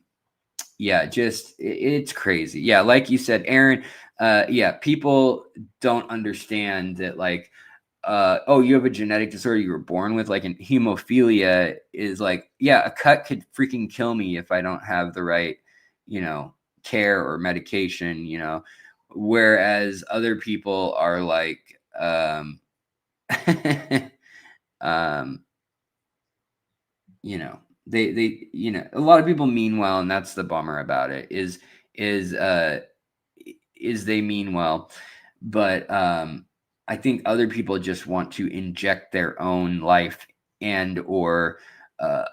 yeah, just it's crazy. Yeah, like you said, Aaron, yeah, people don't understand that, like, oh, you have a genetic disorder you were born with, like, and hemophilia is like, yeah, a cut could freaking kill me if I don't have the right, you know, care or medication, you know, whereas other people are like, you know, they, you know, a lot of people mean well, and that's the bummer about it is they mean well, but I think other people just want to inject their own life and or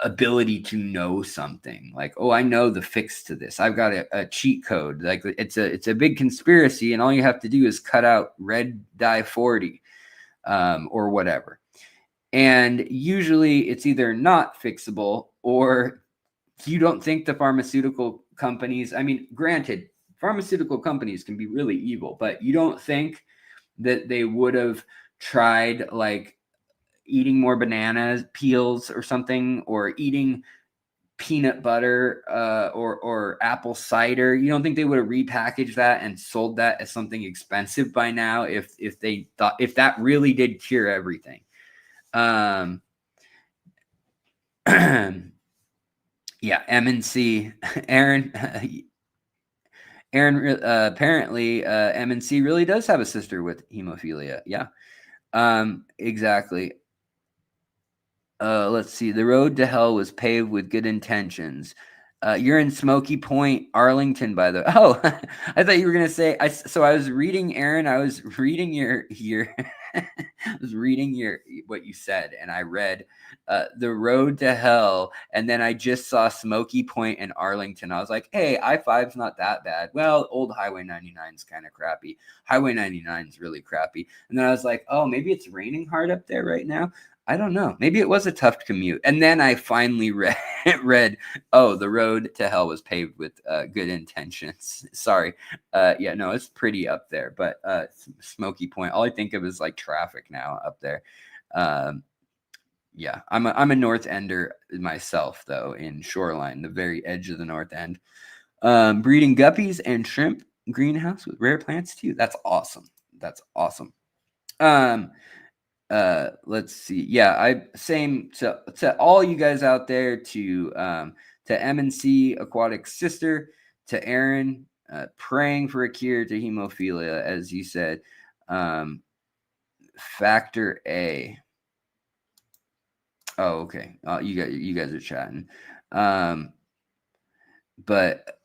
ability to know something, like, oh, I know the fix to this, I've got a cheat code, like it's a big conspiracy and all you have to do is cut out red dye 40 or whatever. And usually it's either not fixable or you don't think the pharmaceutical companies, I mean, granted, pharmaceutical companies can be really evil, but you don't think that they would have tried like eating more banana peels or something, or eating peanut butter or apple cider. You don't think they would have repackaged that and sold that as something expensive by now if they thought, if that really did cure everything? Yeah, MNC, Aaron, apparently, MNC really does have a sister with hemophilia. Yeah, exactly. Let's see. The road to hell was paved with good intentions. You're in Smoky Point, Arlington, by the way. Oh, I thought you were gonna say. So I was reading, Aaron. I was reading your I was reading what you said, and I read the road to hell, and then I just saw Smoky Point in Arlington. I was like, hey, I-5's not that bad. Well, old Highway 99 is kind of crappy. Highway 99 is really crappy. And then I was like, oh, maybe it's raining hard up there right now. I don't know. Maybe it was a tough commute. And then I finally read, oh, the road to hell was paved with good intentions. Sorry. Yeah, no, it's pretty up there. But Smoky Point, all I think of is like traffic now up there. Yeah, I'm a North Ender myself, though, in Shoreline, the very edge of the North End. Breeding guppies and shrimp greenhouse with rare plants too. That's awesome. That's awesome. Let's see. Yeah, same to all you guys out there, to MNC Aquatic sister, to Aaron, praying for a cure to hemophilia, as you said. Factor A. Oh, okay. You guys are chatting. But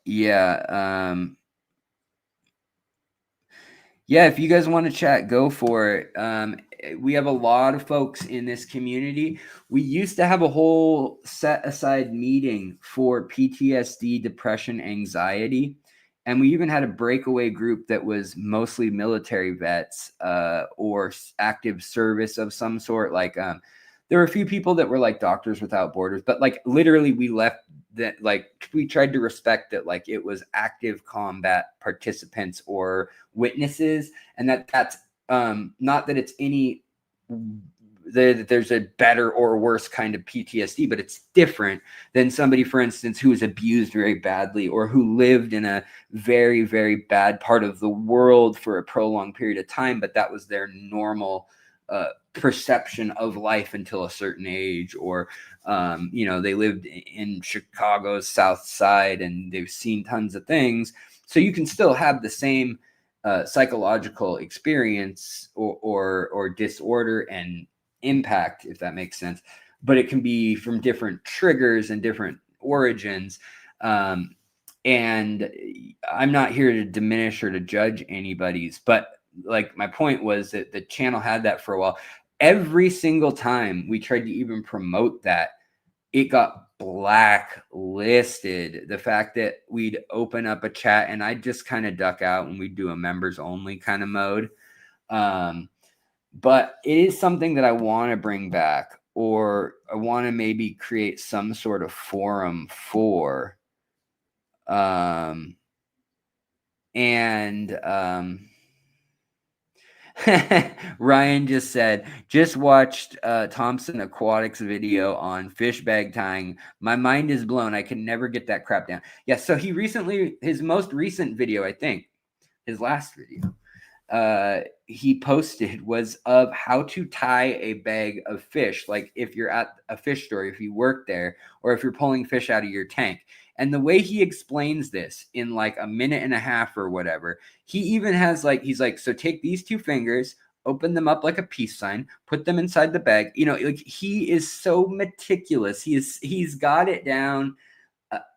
yeah, yeah, if you guys want to chat, go for it. We have a lot of folks in this community. We used to have a whole set aside meeting for PTSD, depression, anxiety. And we even had a breakaway group that was mostly military vets or active service of some sort. Like there were a few people that were like Doctors Without Borders, but like literally we left that, like we tried to respect that, like it was active combat participants or witnesses, and that's not that it's any there's a better or worse kind of PTSD, but it's different than somebody, for instance, who was abused very badly or who lived in a very, very bad part of the world for a prolonged period of time, but that was their normal perception of life until a certain age, or you know, they lived in Chicago's South Side and they've seen tons of things. So you can still have the same psychological experience or disorder and impact, if that makes sense, but it can be from different triggers and different origins. And I'm not here to diminish or to judge anybody's, but like my point was that the channel had that for a while. Every single time we tried to even promote that, it got blacklisted. The fact that we'd open up a chat and I'd just kind of duck out and we'd do a members only kind of mode. But it is something that I want to bring back, or I want to maybe create some sort of forum for. Ryan just said, just watched Thompson Aquatics video on fish bag tying. My mind is blown. I can never get that crap down. Yeah, so he recently, his most recent video, I think, his last video, he posted was of how to tie a bag of fish. Like if you're at a fish store, if you work there, or if you're pulling fish out of your tank. And the way he explains this in like a minute and a half or whatever, he even has like, he's like, so take these two fingers, open them up like a peace sign, put them inside the bag. You know, like he is so meticulous. He's got it down.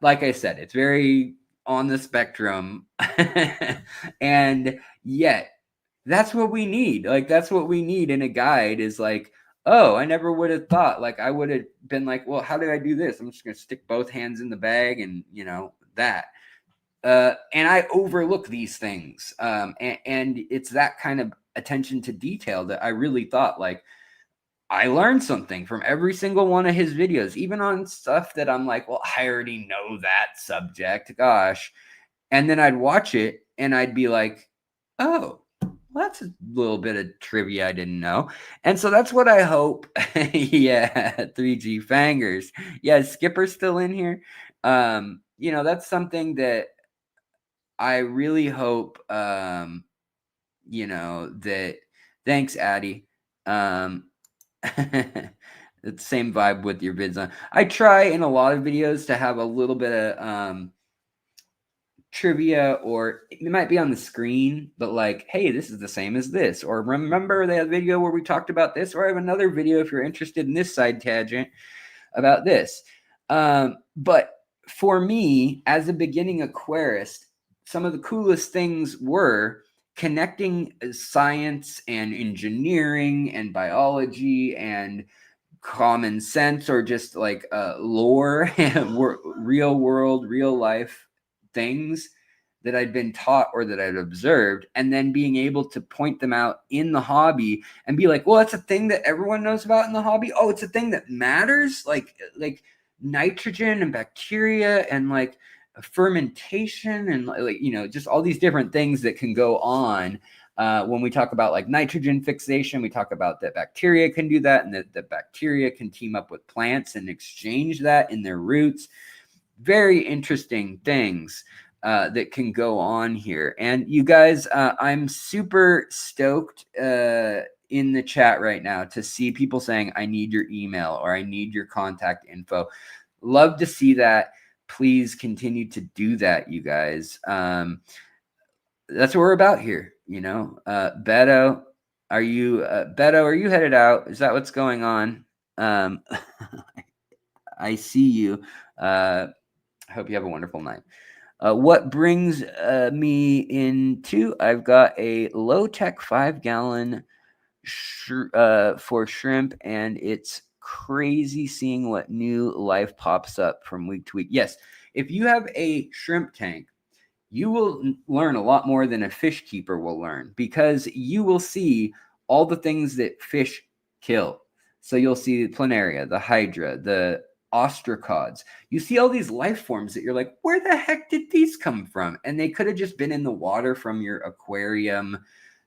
Like I said, it's very on the spectrum. And yet that's what we need. Like, that's what we need in a guide is like, oh, I never would have thought. Like, I would have been like, well, how do I do this? I'm just going to stick both hands in the bag and, you know, that. And I overlook these things. And it's that kind of attention to detail that I really thought, like, I learned something from every single one of his videos, even on stuff that I'm like, well, I already know that subject. Gosh. And then I'd watch it and I'd be like, oh, well, that's a little bit of trivia I didn't know. And so that's what I hope. Yeah, 3G Fangers. Yeah, Skipper's still in here. You know, that's something that I really hope, you know, that thanks, Addie. It's the same vibe with your vids on. I try in a lot of videos to have a little bit of trivia, or it might be on the screen, but like, hey, this is the same as this, or remember that video where we talked about this, or I have another video if you're interested in this side tangent about this. But for me, as a beginning aquarist, some of the coolest things were connecting science and engineering and biology and common sense, or just like lore, real world, real life things that I'd been taught or that I'd observed, and then being able to point them out in the hobby and be like, well, that's a thing that everyone knows about in the hobby. Oh, it's a thing that matters, like nitrogen and bacteria and like fermentation and like, you know, just all these different things that can go on. When we talk about like nitrogen fixation, we talk about that bacteria can do that, and that the bacteria can team up with plants and exchange that in their roots. Very interesting things that can go on here. And you guys, I'm super stoked in the chat right now to see people saying, I need your email or I need your contact info. Love to see that. Please continue to do that, you guys. That's what we're about here. You know, Beto, are you headed out? Is that what's going on? I see you. I hope you have a wonderful night. What brings me into, I've got a low-tech 5-gallon for shrimp, and it's crazy seeing what new life pops up from week to week. Yes, if you have a shrimp tank, you will learn a lot more than a fish keeper will learn, because you will see all the things that fish kill. So you'll see the planaria, the hydra, the ostracods. You see all these life forms that you're like, where the heck did these come from? And they could have just been in the water from your aquarium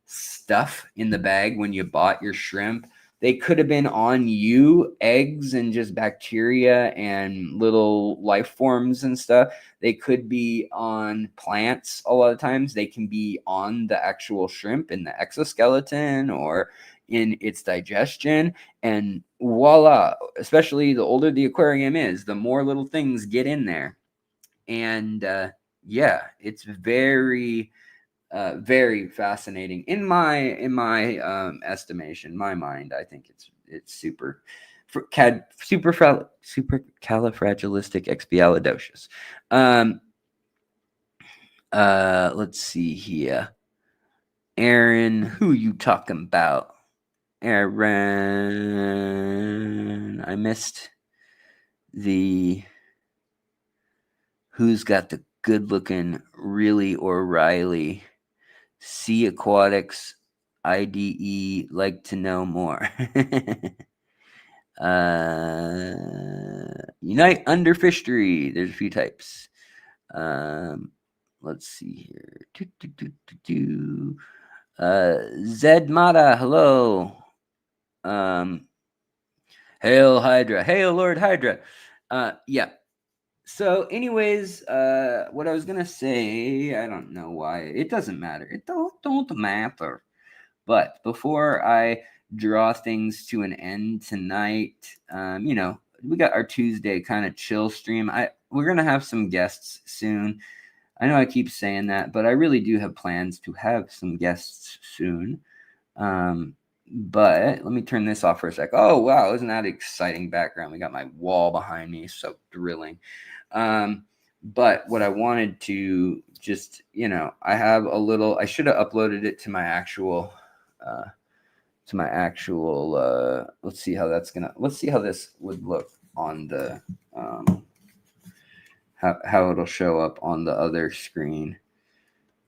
stuff in the bag when you bought your shrimp. They could have been on you, eggs and just bacteria and little life forms and stuff. They could be on plants a lot of times. They can be on the actual shrimp in the exoskeleton or in its digestion, and voila, especially the older the aquarium is, the more little things get in there. And yeah, it's very very fascinating in my estimation, my mind. I think it's super califragilisticexpialidocious. Let's see here. Aaron, who you talking about? Aaron, I missed the who's got the good looking really O'Reilly. C Aquatics IDE, like to know more. Unite under fishery. There's a few types. Let's see here. Zed Mata, hello. Hail Hydra. Hail Lord Hydra. Yeah. So anyways, what I was gonna say, I don't know why. It doesn't matter. It don't matter. But before I draw things to an end tonight, we got our Tuesday kind of chill stream. We're gonna have some guests soon. I know I keep saying that, but I really do have plans to have some guests soon. But let me turn this off for a sec. Oh wow, isn't that exciting background? We got my wall behind me, so thrilling. But what I wanted to just, I have a little. I should have uploaded it to my actual. Let's see how this would look on the how it'll show up on the other screen.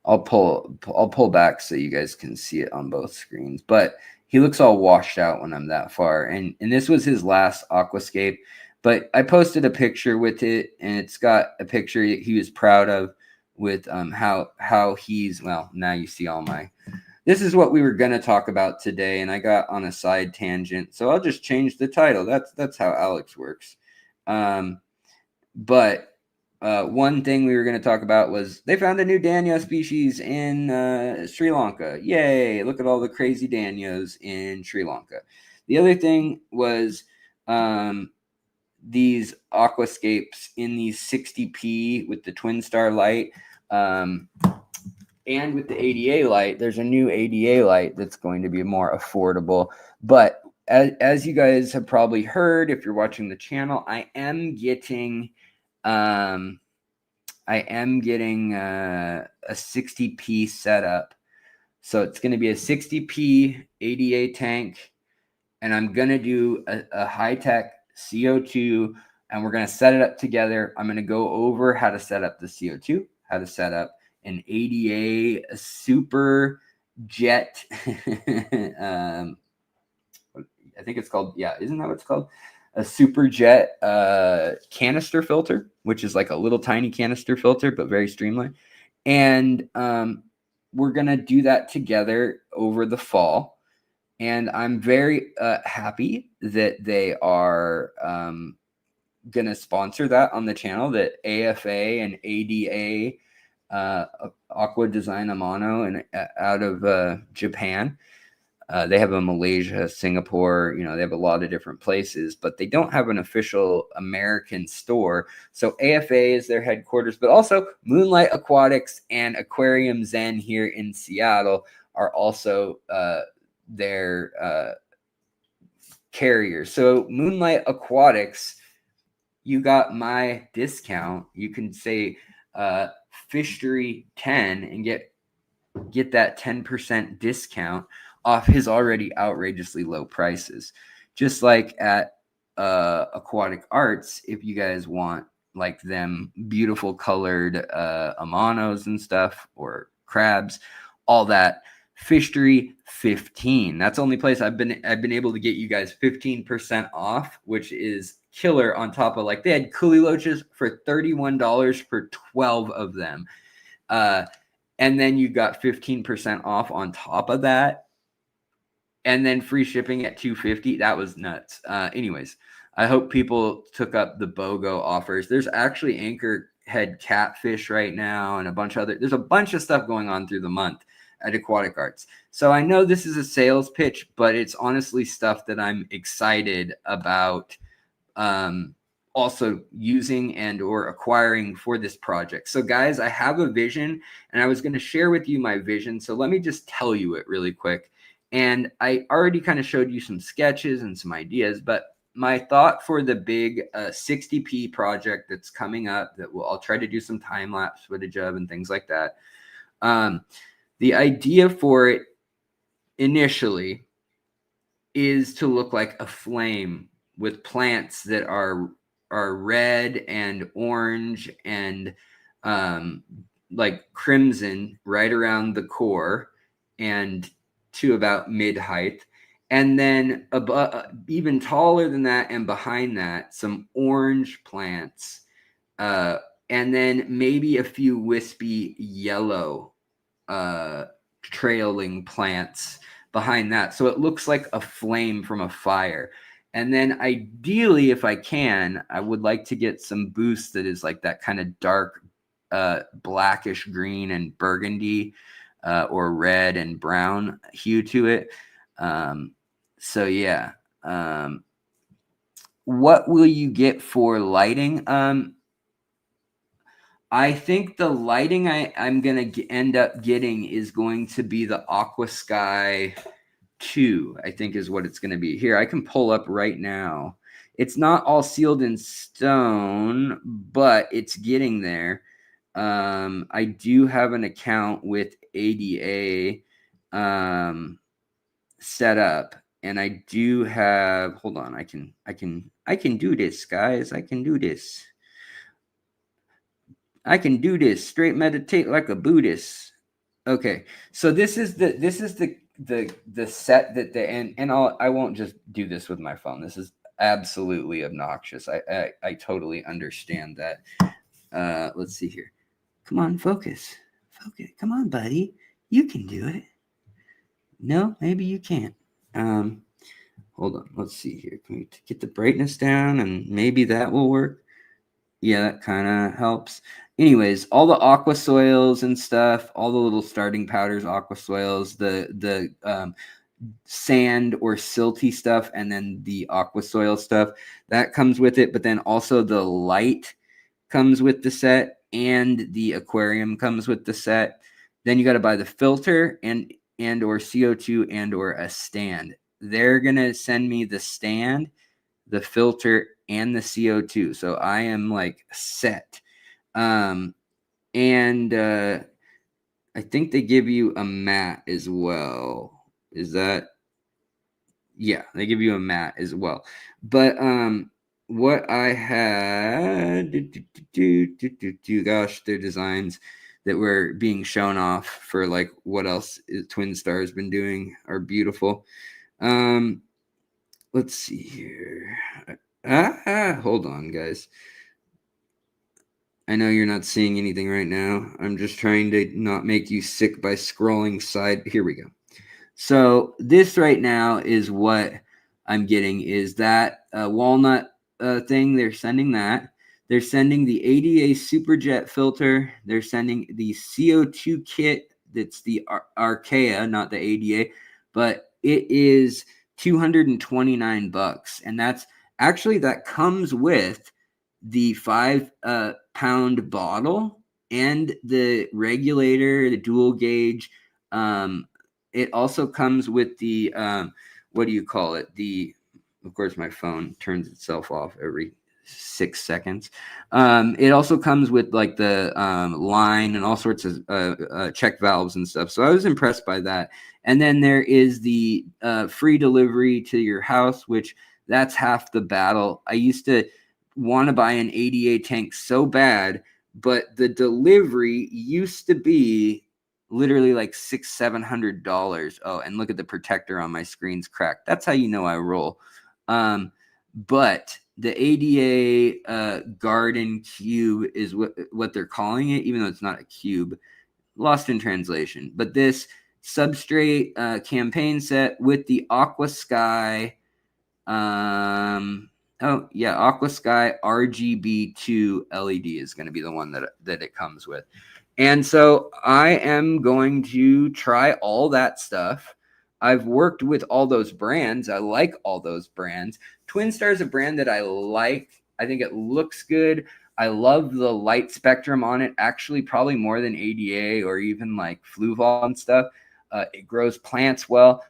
I'll pull back so you guys can see it on both screens. But he looks all washed out when I'm that far. And this was his last aquascape. But I posted a picture with it, and it's got a picture he was proud of with how he's, well, now you see all my. This is what we were going to talk about today, and I got on a side tangent. So I'll just change the title. That's how Alex works. But one thing we were going to talk about was they found a new danio species in Sri Lanka. Yay! Look at all the crazy danios in Sri Lanka. The other thing was these aquascapes in these 60p with the twin star light. And with the ADA light, there's a new ADA light that's going to be more affordable. But as you guys have probably heard, if you're watching the channel, I am getting a 60p setup. So it's going to be a 60p ADA tank, and I'm going to do a high-tech CO2, and we're going to set it up together. I'm going to go over how to set up the CO2, how to set up an ADA super jet. I think it's called, isn't that what it's called? A super jet canister filter, which is like a little tiny canister filter, but very streamlined. And we're going to do that together over the fall. And I'm very happy that they are going to sponsor that on the channel, that AFA and ADA, Aqua Design Amano, and out of Japan. They have a Malaysia, Singapore, they have a lot of different places, but they don't have an official American store. So AFA is their headquarters, but also Moonlight Aquatics and Aquarium Zen here in Seattle are also their carriers. So Moonlight Aquatics, you got my discount. You can say Fishtoy 10 and get that 10% discount off his already outrageously low prices. Just like at Aquatic Arts, if you guys want like them beautiful colored amanos and stuff, or crabs, all that, Fishtoy 15. That's the only place I've been able to get you guys 15% off, which is killer. On top of, like, they had coolie loaches for $31 for 12 of them. And then you got 15% off on top of that. And then free shipping at $250. That was nuts. Anyways, I hope people took up the BOGO offers. There's actually anchorhead catfish right now, and there's a bunch of stuff going on through the month at Aquatic Arts. So I know this is a sales pitch, but it's honestly stuff that I'm excited about also using and or acquiring for this project. So guys, I have a vision, and I was going to share with you my vision. So let me just tell you it really quick. And I already kind of showed you some sketches and some ideas, but my thought for the big 60p project that's coming up, that I'll try to do some time-lapse footage of and things like that. The idea for it initially is to look like a flame with plants that are red and orange and like crimson right around the core and to about mid-height. And then even taller than that and behind that, some orange plants. And then maybe a few wispy yellow trailing plants behind that. So it looks like a flame from a fire. And then ideally, if I can, I would like to get some boost that is like that kind of dark blackish green and burgundy or red and brown hue to it. So yeah. What will you get for lighting? I think the lighting I'm going to end up getting is going to be the Aqua Sky 2, I think is what it's going to be. Here, I can pull up right now. It's not all sealed in stone, but it's getting there. I do have an account with ADA set up, and I do have, hold on, I can do this, guys. I can do this. I can do this. Straight meditate like a Buddhist. Okay, so this is the set that I won't just do this with my phone. This is absolutely obnoxious. I totally understand that. Let's see here. Come on, focus. Come on, buddy. You can do it. No, maybe you can't. Hold on. Let's see here. Can we get the brightness down and maybe that will work? Yeah, that kind of helps. Anyways, all the aqua soils and stuff, all the little starting powders, aqua soils, the sand or silty stuff, and then the aqua soil stuff that comes with it. But then also the light comes with the set, and the aquarium comes with the set. Then you got to buy the filter and or CO2 and or a stand. They're gonna send me the stand, the filter, and the CO2. So I am like set. And I think they give you a mat as well. Is that? Yeah, they give you a mat as well. But what I had, gosh, their designs that were being shown off for like what else Twin Star's been doing are beautiful. Let's see here. Hold on, guys. I know you're not seeing anything right now. I'm just trying to not make you sick by scrolling side. Here we go. So this right now is what I'm getting is that walnut thing. They're sending that. They're sending the ADA Superjet filter. They're sending the CO2 kit. That's the Archaea, not the ADA, but it is $229, and that's actually that comes with the 5-pound bottle and the regulator, the dual gauge. It also comes with the what do you call it? Of course, my phone turns itself off every 6 seconds. It also comes with like the line and all sorts of check valves and stuff. So I was impressed by that. And then there is the free delivery to your house, which that's half the battle. I used to want to buy an ADA tank so bad, but the delivery used to be literally like $600-700. Oh, and look at the protector on my screen's cracked. That's how you know I roll. But the ADA garden cube is what they're calling it, even though it's not a cube. Lost in translation. But this Substrate campaign set with the Aqua Sky Oh, yeah, Aqua Sky RGB2 LED is going to be the one that it comes with. And so I am going to try all that stuff. I've worked with all those brands. I like all those brands. Twin Star is a brand that I like. I think it looks good. I love the light spectrum on it, actually probably more than ADA or even like Fluval and stuff. It grows plants well,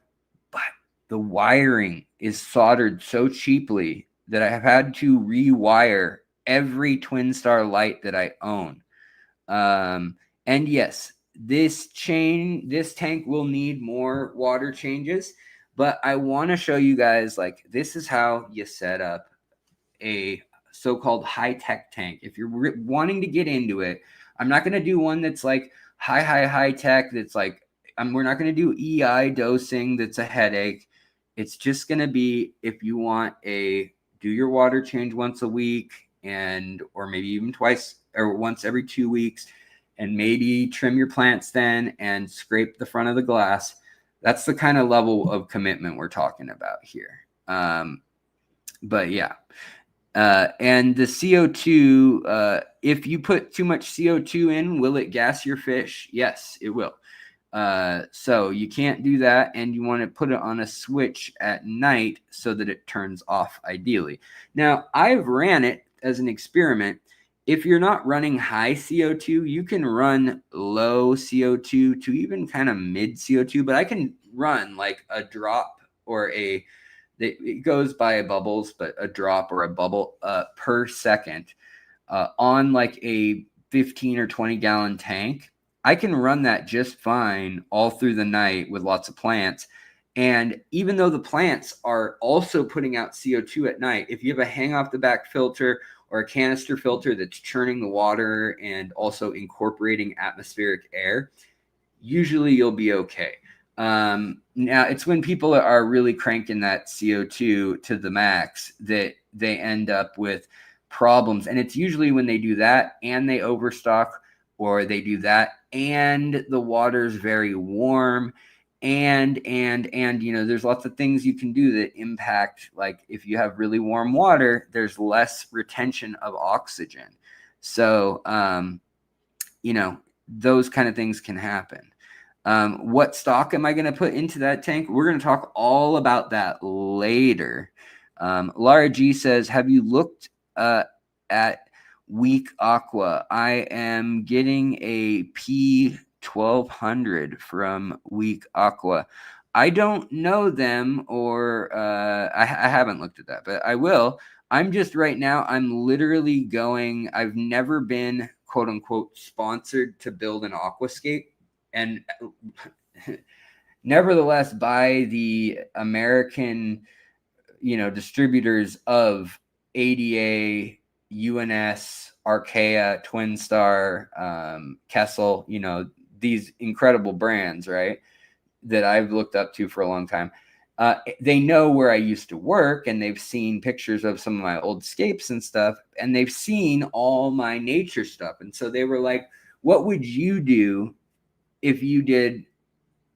but the wiring is soldered so cheaply that I have had to rewire every Twin Star light that I own. And yes, this tank will need more water changes, but I want to show you guys, like, this is how you set up a so-called high-tech tank. If you're wanting to get into it, I'm not going to do one that's like high tech. That's like, we're not going to do EI dosing. That's a headache. It's just going to be, if you want do your water change once a week or maybe even twice or once every 2 weeks, and maybe trim your plants then and scrape the front of the glass. That's the kind of level of commitment we're talking about here. But yeah. And the CO2, if you put too much CO2 in, will it gas your fish? Yes, it will. So you can't do that, and you want to put it on a switch at night so that it turns off ideally. Now, I've ran it as an experiment. If you're not running high CO2, you can run low CO2 to even kind of mid CO2, but I can run like a drop or it goes by bubbles, but a drop or a bubble per second on like a 15 or 20 gallon tank. I can run that just fine all through the night with lots of plants. And even though the plants are also putting out CO2 at night, if you have a hang off the back filter or a canister filter that's churning the water and also incorporating atmospheric air, usually you'll be okay. Now, it's when people are really cranking that CO2 to the max that they end up with problems. And it's usually when they do that and they overstock, or they do that and the water's very warm. And there's lots of things you can do that impact, like if you have really warm water, there's less retention of oxygen. So, those kind of things can happen. What stock am I going to put into that tank? We're going to talk all about that later. Laura G says, have you looked at Weak Aqua? I am getting a P1200 from Weak Aqua. I don't know them, or I haven't looked at that, but I will. I'm just right now, I'm literally going, I've never been quote unquote sponsored to build an aquascape. And nevertheless, by the American, distributors of ADA, UNS, Archaea, Twin Star, Kessel, these incredible brands, right, that I've looked up to for a long time. They know where I used to work, and they've seen pictures of some of my old scapes and stuff, and they've seen all my nature stuff. And so they were like, what would you do if you did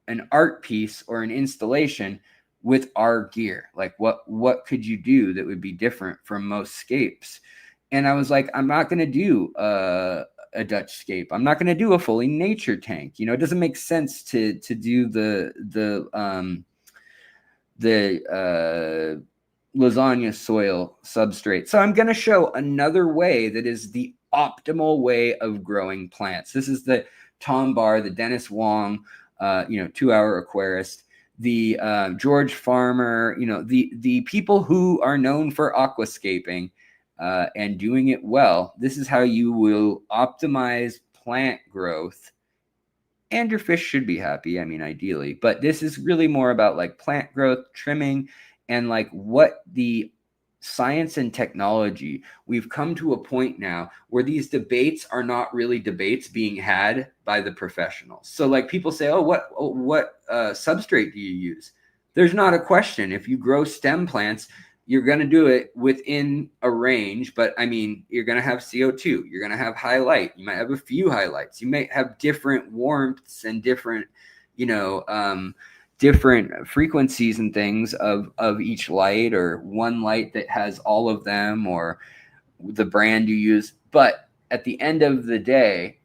an art piece or an installation with our gear? Like what could you do that would be different from most scapes? And I was like, I'm not going to do a Dutch scape. I'm not going to do a fully nature tank. It doesn't make sense to do the lasagna soil substrate. So I'm going to show another way that is the optimal way of growing plants. This is the Tom Barr, the Dennis Wong, 2-hour aquarist, the George Farmer, the people who are known for aquascaping and doing it well. This is how you will optimize plant growth, and your fish should be happy. I mean, ideally, but this is really more about like plant growth, trimming, and like what the science and technology. We've come to a point now where these debates are not really debates being had by the professionals. So like people say, what substrate do you use? There's not a question. If you grow stem plants, you're going to do it within a range, but I mean, you're going to have CO2, you're going to have high light, you might have a few highlights, you may have different warmths and different, different frequencies and things of each light, or one light that has all of them, or the brand you use. But at the end of the day,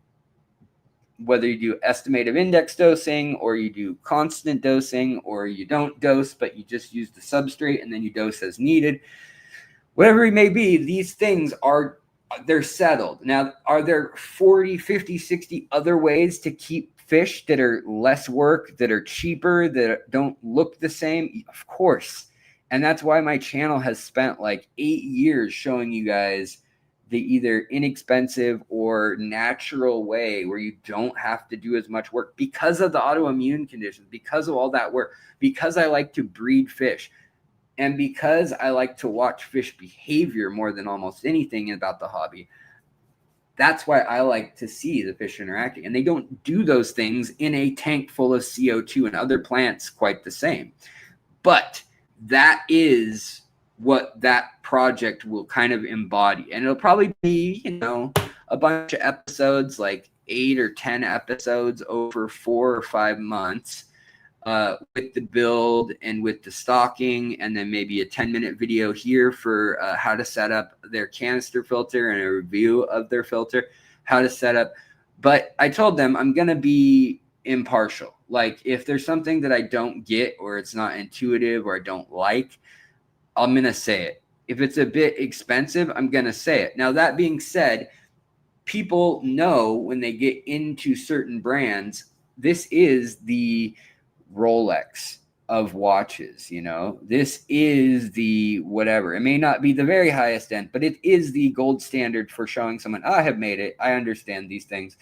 whether you do estimative index dosing, or you do constant dosing, or you don't dose, but you just use the substrate and then you dose as needed, whatever it may be, these things they're settled. Now, are there 40, 50, 60 other ways to keep fish that are less work, that are cheaper, that don't look the same? Of course. And that's why my channel has spent like 8 years showing you guys the either inexpensive or natural way where you don't have to do as much work, because of the autoimmune conditions, because of all that work, because I like to breed fish, and because I like to watch fish behavior more than almost anything about the hobby. That's why I like to see the fish interacting. And they don't do those things in a tank full of CO2 and other plants quite the same. But that is what that project will kind of embody. And it'll probably be, a bunch of episodes, like 8 or 10 episodes over 4 or 5 months. with the build and with the stocking, and then maybe a 10-minute video here for how to set up their canister filter and a review of their filter, how to set up. But I told them I'm going to be impartial. Like if there's something that I don't get or it's not intuitive or I don't like, I'm going to say it. If it's a bit expensive, I'm going to say it. Now, that being said, people know when they get into certain brands, this is the Rolex of watches, you know, this is the whatever. It may not be the very highest end, but it is the gold standard for showing someone, I have made it. I understand these things.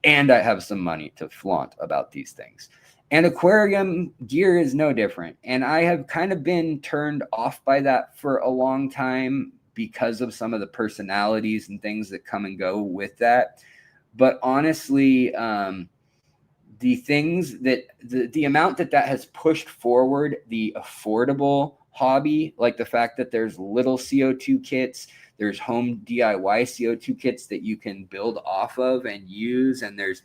And I have some money to flaunt about these things. And aquarium gear is no different. And I have kind of been turned off by that for a long time because of some of the personalities and things that come and go with that. But honestly, the things that the amount that has pushed forward the affordable hobby, like the fact that there's little CO2 kits, there's home DIY CO2 kits that you can build off of and use, and there's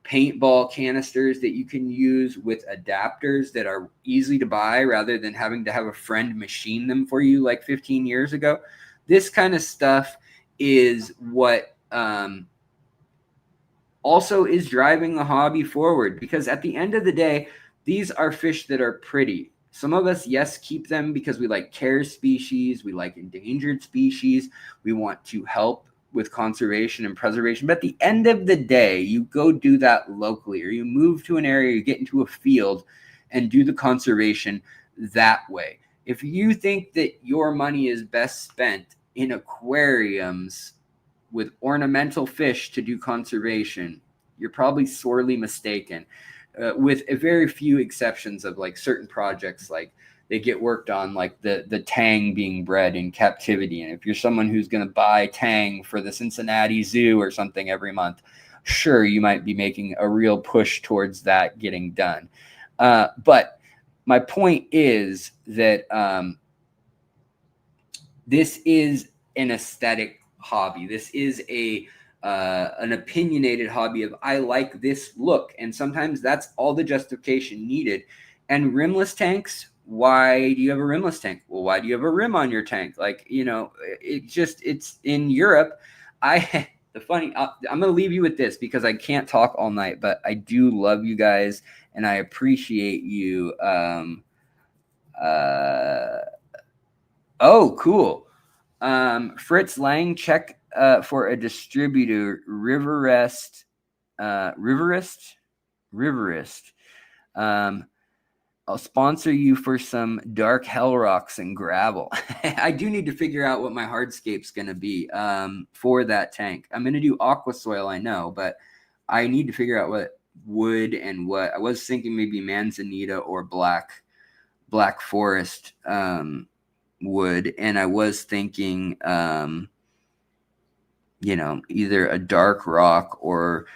paintball canisters that you can use with adapters that are easy to buy rather than having to have a friend machine them for you like 15 years ago. This kind of stuff is what also is driving the hobby forward, because at the end of the day, these are fish that are pretty. Some of us, yes, keep them because we like care species, we like endangered species, we want to help with conservation and preservation. But at the end of the day, you go do that locally, or you move to an area, you get into a field and do the conservation that way. If you think that your money is best spent in aquariums with ornamental fish to do conservation, you're probably sorely mistaken. With a very few exceptions of like certain projects, like they get worked on, like the tang being bred in captivity. And if you're someone who's going to buy tang for the Cincinnati Zoo or something every month, sure, you might be making a real push towards that getting done. But my point is that this is an aesthetic hobby. This is an opinionated hobby of, I like this look, and sometimes that's all the justification needed. And rimless tanks, why do you have a rimless tank? Well, why do you have a rim on your tank? Like, you know, it's in Europe. I'm gonna leave you with this because I can't talk all night, but I do love you guys and I appreciate you. Oh, cool. Fritz Lang, check for a distributor, Riverist. I'll sponsor you for some dark hell rocks and gravel. I do need to figure out what my hardscape's going to be for that tank. I'm going to do aqua soil, I know, but I need to figure out what wood and what I was thinking, maybe manzanita or black forest wood, and I was thinking you know, either a dark rock or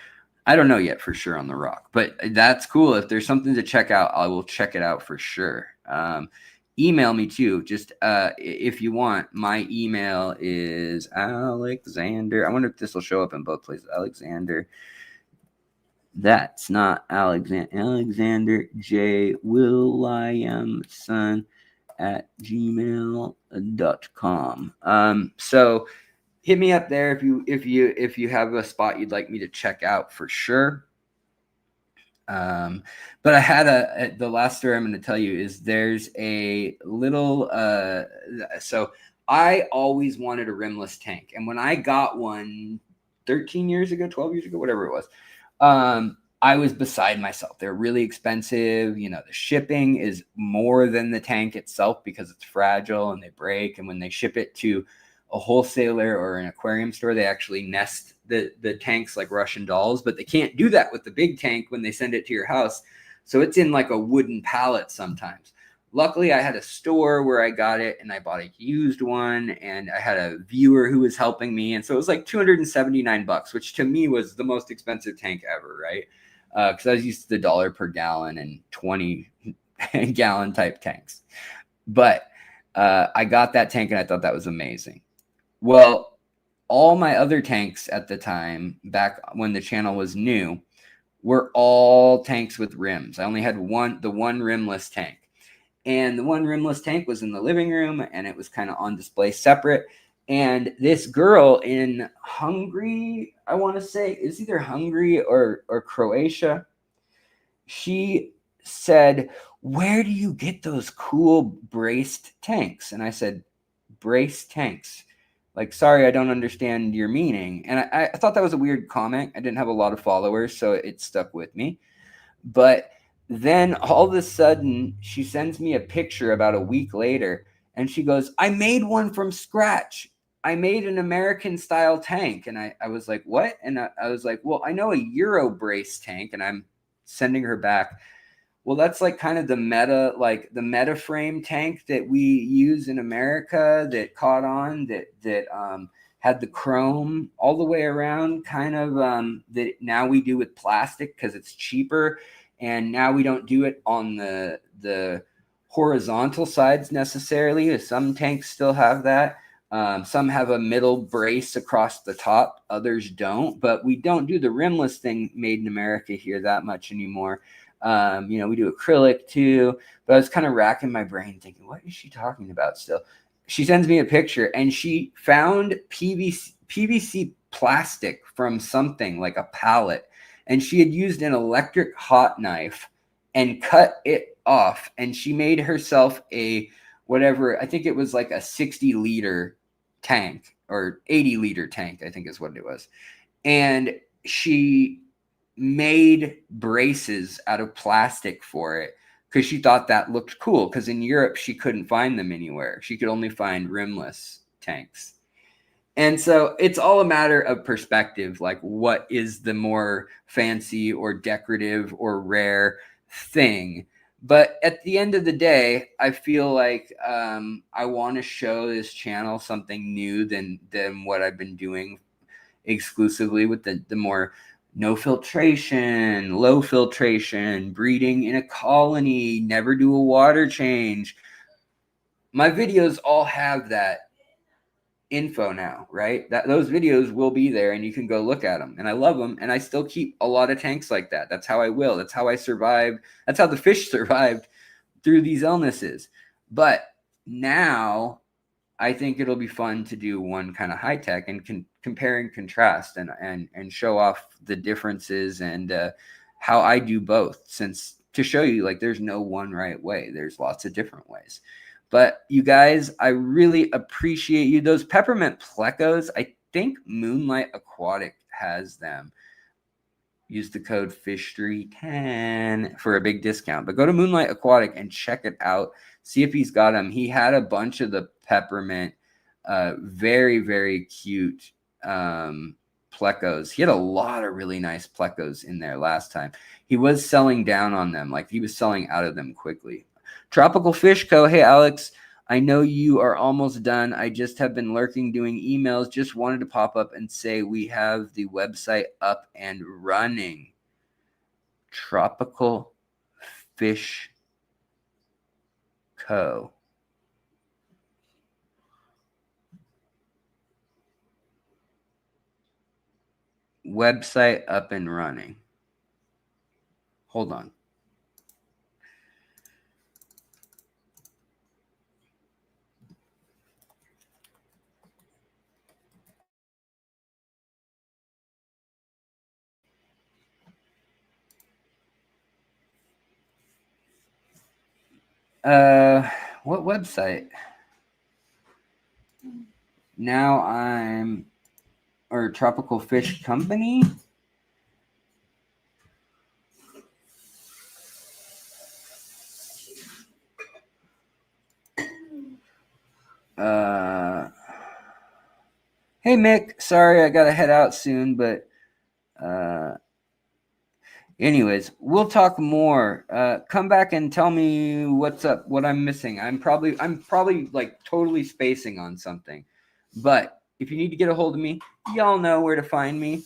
I don't know yet for sure on the rock, but that's cool. If there's something to check out, I will check it out for sure. Email me too, just if you want. My email is Alexander. I wonder if this will show up in both places. Alexander. That's not Alexander. Alexander J. Williamson at gmail.com. So hit me up there if you have a spot you'd like me to check out for sure. But I had the last story I'm going to tell you is there's a little so I always wanted a rimless tank, and when I got one 13 years ago, 12 years ago, whatever it was, I was beside myself. They're really expensive. You know, the shipping is more than the tank itself because it's fragile and they break. And when they ship it to a wholesaler or an aquarium store, they actually nest the tanks like Russian dolls, but they can't do that with the big tank when they send it to your house. So it's in like a wooden pallet sometimes. Luckily, I had a store where I got it and I bought a used one, and I had a viewer who was helping me. And so it was like $279, which to me was the most expensive tank ever, right? Because I was used to the dollar per gallon and 20 gallon type tanks. But I got that tank and I thought that was amazing. Well, all my other tanks at the time, back when the channel was new, were all tanks with rims. I only had the one rimless tank. And the one rimless tank was in the living room, and it was kind of on display separate. And this girl in Hungary, I want to say, it's either Hungary or Croatia, she said, "Where do you get those cool braced tanks?" And I said, "Braced tanks? Like, sorry, I don't understand your meaning." And I thought that was a weird comment. I didn't have a lot of followers, so it stuck with me. But then all of a sudden, she sends me a picture about a week later, and she goes, "I made one from scratch. I made an American style tank." And I was like, "What?" And I was like, "Well, I know a Euro brace tank," and I'm sending her back. Well, that's like kind of the meta frame tank that we use in America that caught on, that had the chrome all the way around, kind of that now we do with plastic because it's cheaper. And now we don't do it on the horizontal sides necessarily. Some tanks still have that. Some have a middle brace across the top. Others don't. But we don't do the rimless thing made in America here that much anymore. We do acrylic too. But I was kind of racking my brain thinking, what is she talking about still? She sends me a picture, and she found PVC plastic from something like a pallet. And she had used an electric hot knife and cut it off. And she made herself a whatever, I think it was like a 60-liter tank or 80-liter tank, I think is what it was. And she made braces out of plastic for it because she thought that looked cool. Because in Europe, she couldn't find them anywhere. She could only find rimless tanks. And so it's all a matter of perspective, like what is the more fancy or decorative or rare thing. But at the end of the day, I feel like I want to show this channel something new than what I've been doing exclusively with the more no filtration, low filtration, breeding in a colony, never do a water change. My videos all have that info now, right? That those videos will be there and you can go look at them. And I love them, and I still keep a lot of tanks like that. That's how I will. That's how I survived. That's how the fish survived through these illnesses. But now I think it'll be fun to do one kind of high tech and compare and contrast and show off the differences and how I do both, since to show you like there's no one right way. There's lots of different ways. But you guys, I really appreciate you. Those peppermint plecos, I think Moonlight Aquatic has them. Use the code Fishtoy10 for a big discount. But go to Moonlight Aquatic and check it out. See if he's got them. He had a bunch of the peppermint, very, very cute plecos. He had a lot of really nice plecos in there last time. He was selling down on them. Like he was selling out of them quickly. Tropical Fish Co. Hey, Alex, I know you are almost done. I just have been lurking doing emails. Just wanted to pop up and say we have the website up and running. Tropical Fish Co. Website up and running. Hold on. What website? Now I'm, or Tropical Fish Company. Hey Mick, sorry I gotta head out soon, but anyways, we'll talk more. Come back and tell me what's up, what I'm missing. I'm probably like totally spacing on something. But if you need to get a hold of me, y'all know where to find me.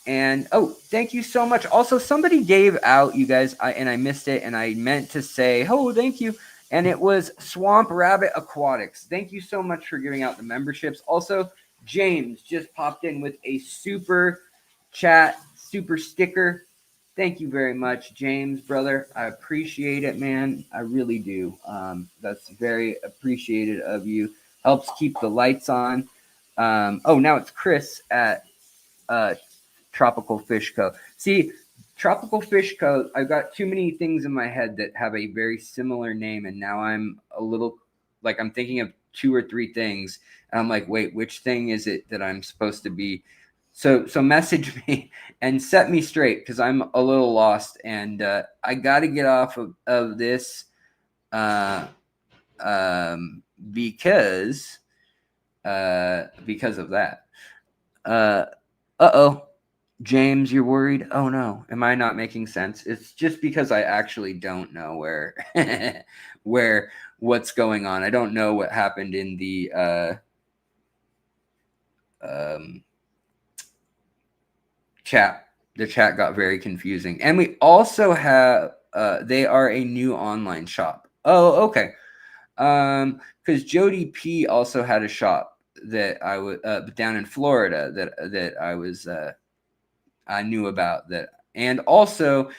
And oh, thank you so much. Also, somebody gave out, you guys, and I missed it, and I meant to say, oh, thank you. And it was Swamp Rabbit Aquatics. Thank you so much for giving out the memberships. Also, James just popped in with a super chat, super sticker. Thank you very much, James, brother. I appreciate it, man. I really do. That's very appreciated of you. Helps keep the lights on. Oh, now it's Chris at Tropical Fish Co. See, Tropical Fish Co. I've got too many things in my head that have a very similar name, and now I'm a little like I'm thinking of 2 or 3 things, and I'm like, wait, which thing is it that I'm supposed to be? So message me and set me straight because I'm a little lost, and I got to get off of this because of that. Uh-oh. James, you're worried? Oh no, am I not making sense? It's just because I actually don't know where what's going on. I don't know what happened in the chat. The chat got very confusing. And we also have they are a new online shop. Oh, okay. Because Jody P also had a shop that I was down in Florida that I was I knew about that, and also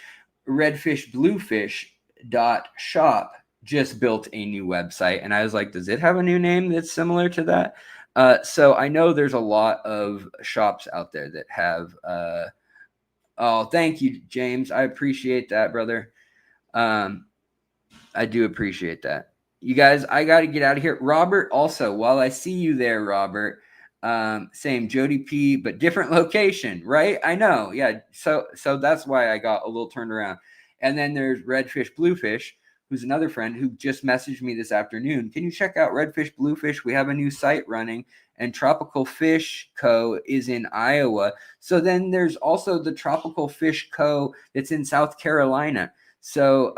redfishbluefish.shop just built a new website, and I was like, does it have a new name that's similar to that? So I know there's a lot of shops out there that have oh, thank you, James. I appreciate that, brother. I do appreciate that. You guys, I got to get out of here. Robert, also, while I see you there, Robert, same Jody P, but different location, right? I know. Yeah. So that's why I got a little turned around. And then there's Redfish Bluefish, who's another friend who just messaged me this afternoon. Can you check out Redfish Bluefish? We have a new site running, and Tropical Fish Co. is in Iowa. So then there's also the Tropical Fish Co. that's in South Carolina. So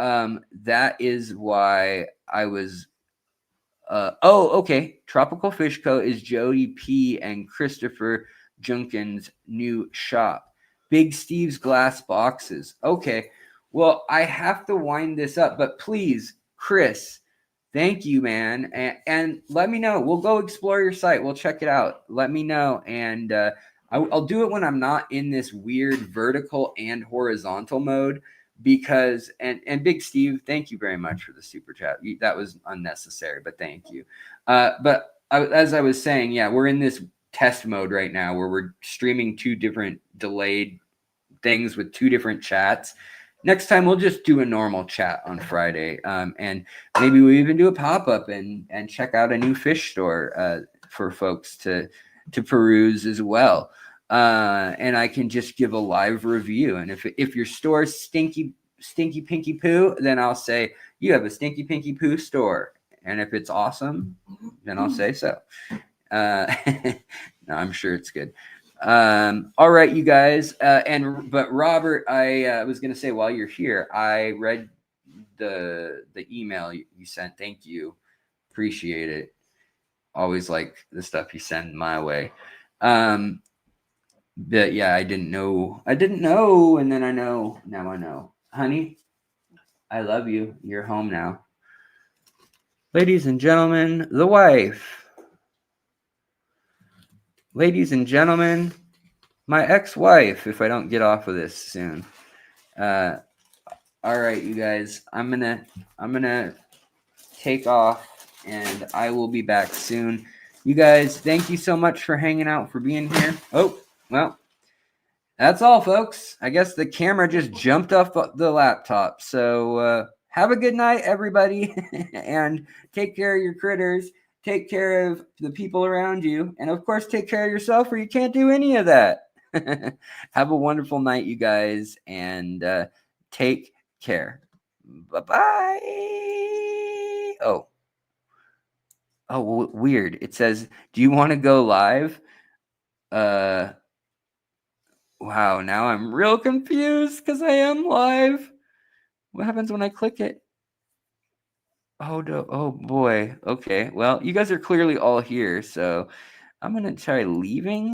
that is why I was oh, okay. Tropical Fish Co. is Jody P. and Christopher Junkin's new shop. Big Steve's Glass Boxes. Okay. Well, I have to wind this up, but please, Chris, thank you, man. And let me know. We'll go explore your site. We'll check it out. Let me know. And I'll do it when I'm not in this weird vertical and horizontal mode. Because and Big Steve, thank you very much for the super chat. That was unnecessary, but thank you. But as I was saying, yeah, we're in this test mode right now where we're streaming 2 different delayed things with 2 different chats. Next time we'll just do a normal chat on Friday, and maybe we even do a pop-up and check out a new fish store for folks to peruse as well. And I can just give a live review. And if your store's stinky pinky poo, then I'll say you have a stinky pinky poo store. And if it's awesome, then I'll say so. No, I'm sure it's good. All right, you guys. But Robert, I was gonna say while you're here, I read the email you sent. Thank you, appreciate it. Always like the stuff you send my way. But yeah, I didn't know, and then I know. Now I know, honey. I love you. You're home now, ladies and gentlemen. The wife. Ladies and gentlemen, my ex-wife, if I don't get off of this soon. All right, you guys, I'm gonna take off, and I will be back soon. You guys, thank you so much for hanging out, for being here. Oh, well, that's all, folks. I guess the camera just jumped off the laptop. So have a good night, everybody, and take care of your critters. Take care of the people around you, and of course, take care of yourself, or you can't do any of that. Have a wonderful night, you guys, and take care. Bye-bye. Oh, weird. It says, do you want to go live? Wow, now I'm real confused because I am live. What happens when I click it? Oh, no. Oh, boy. Okay, well, you guys are clearly all here, so I'm going to try leaving.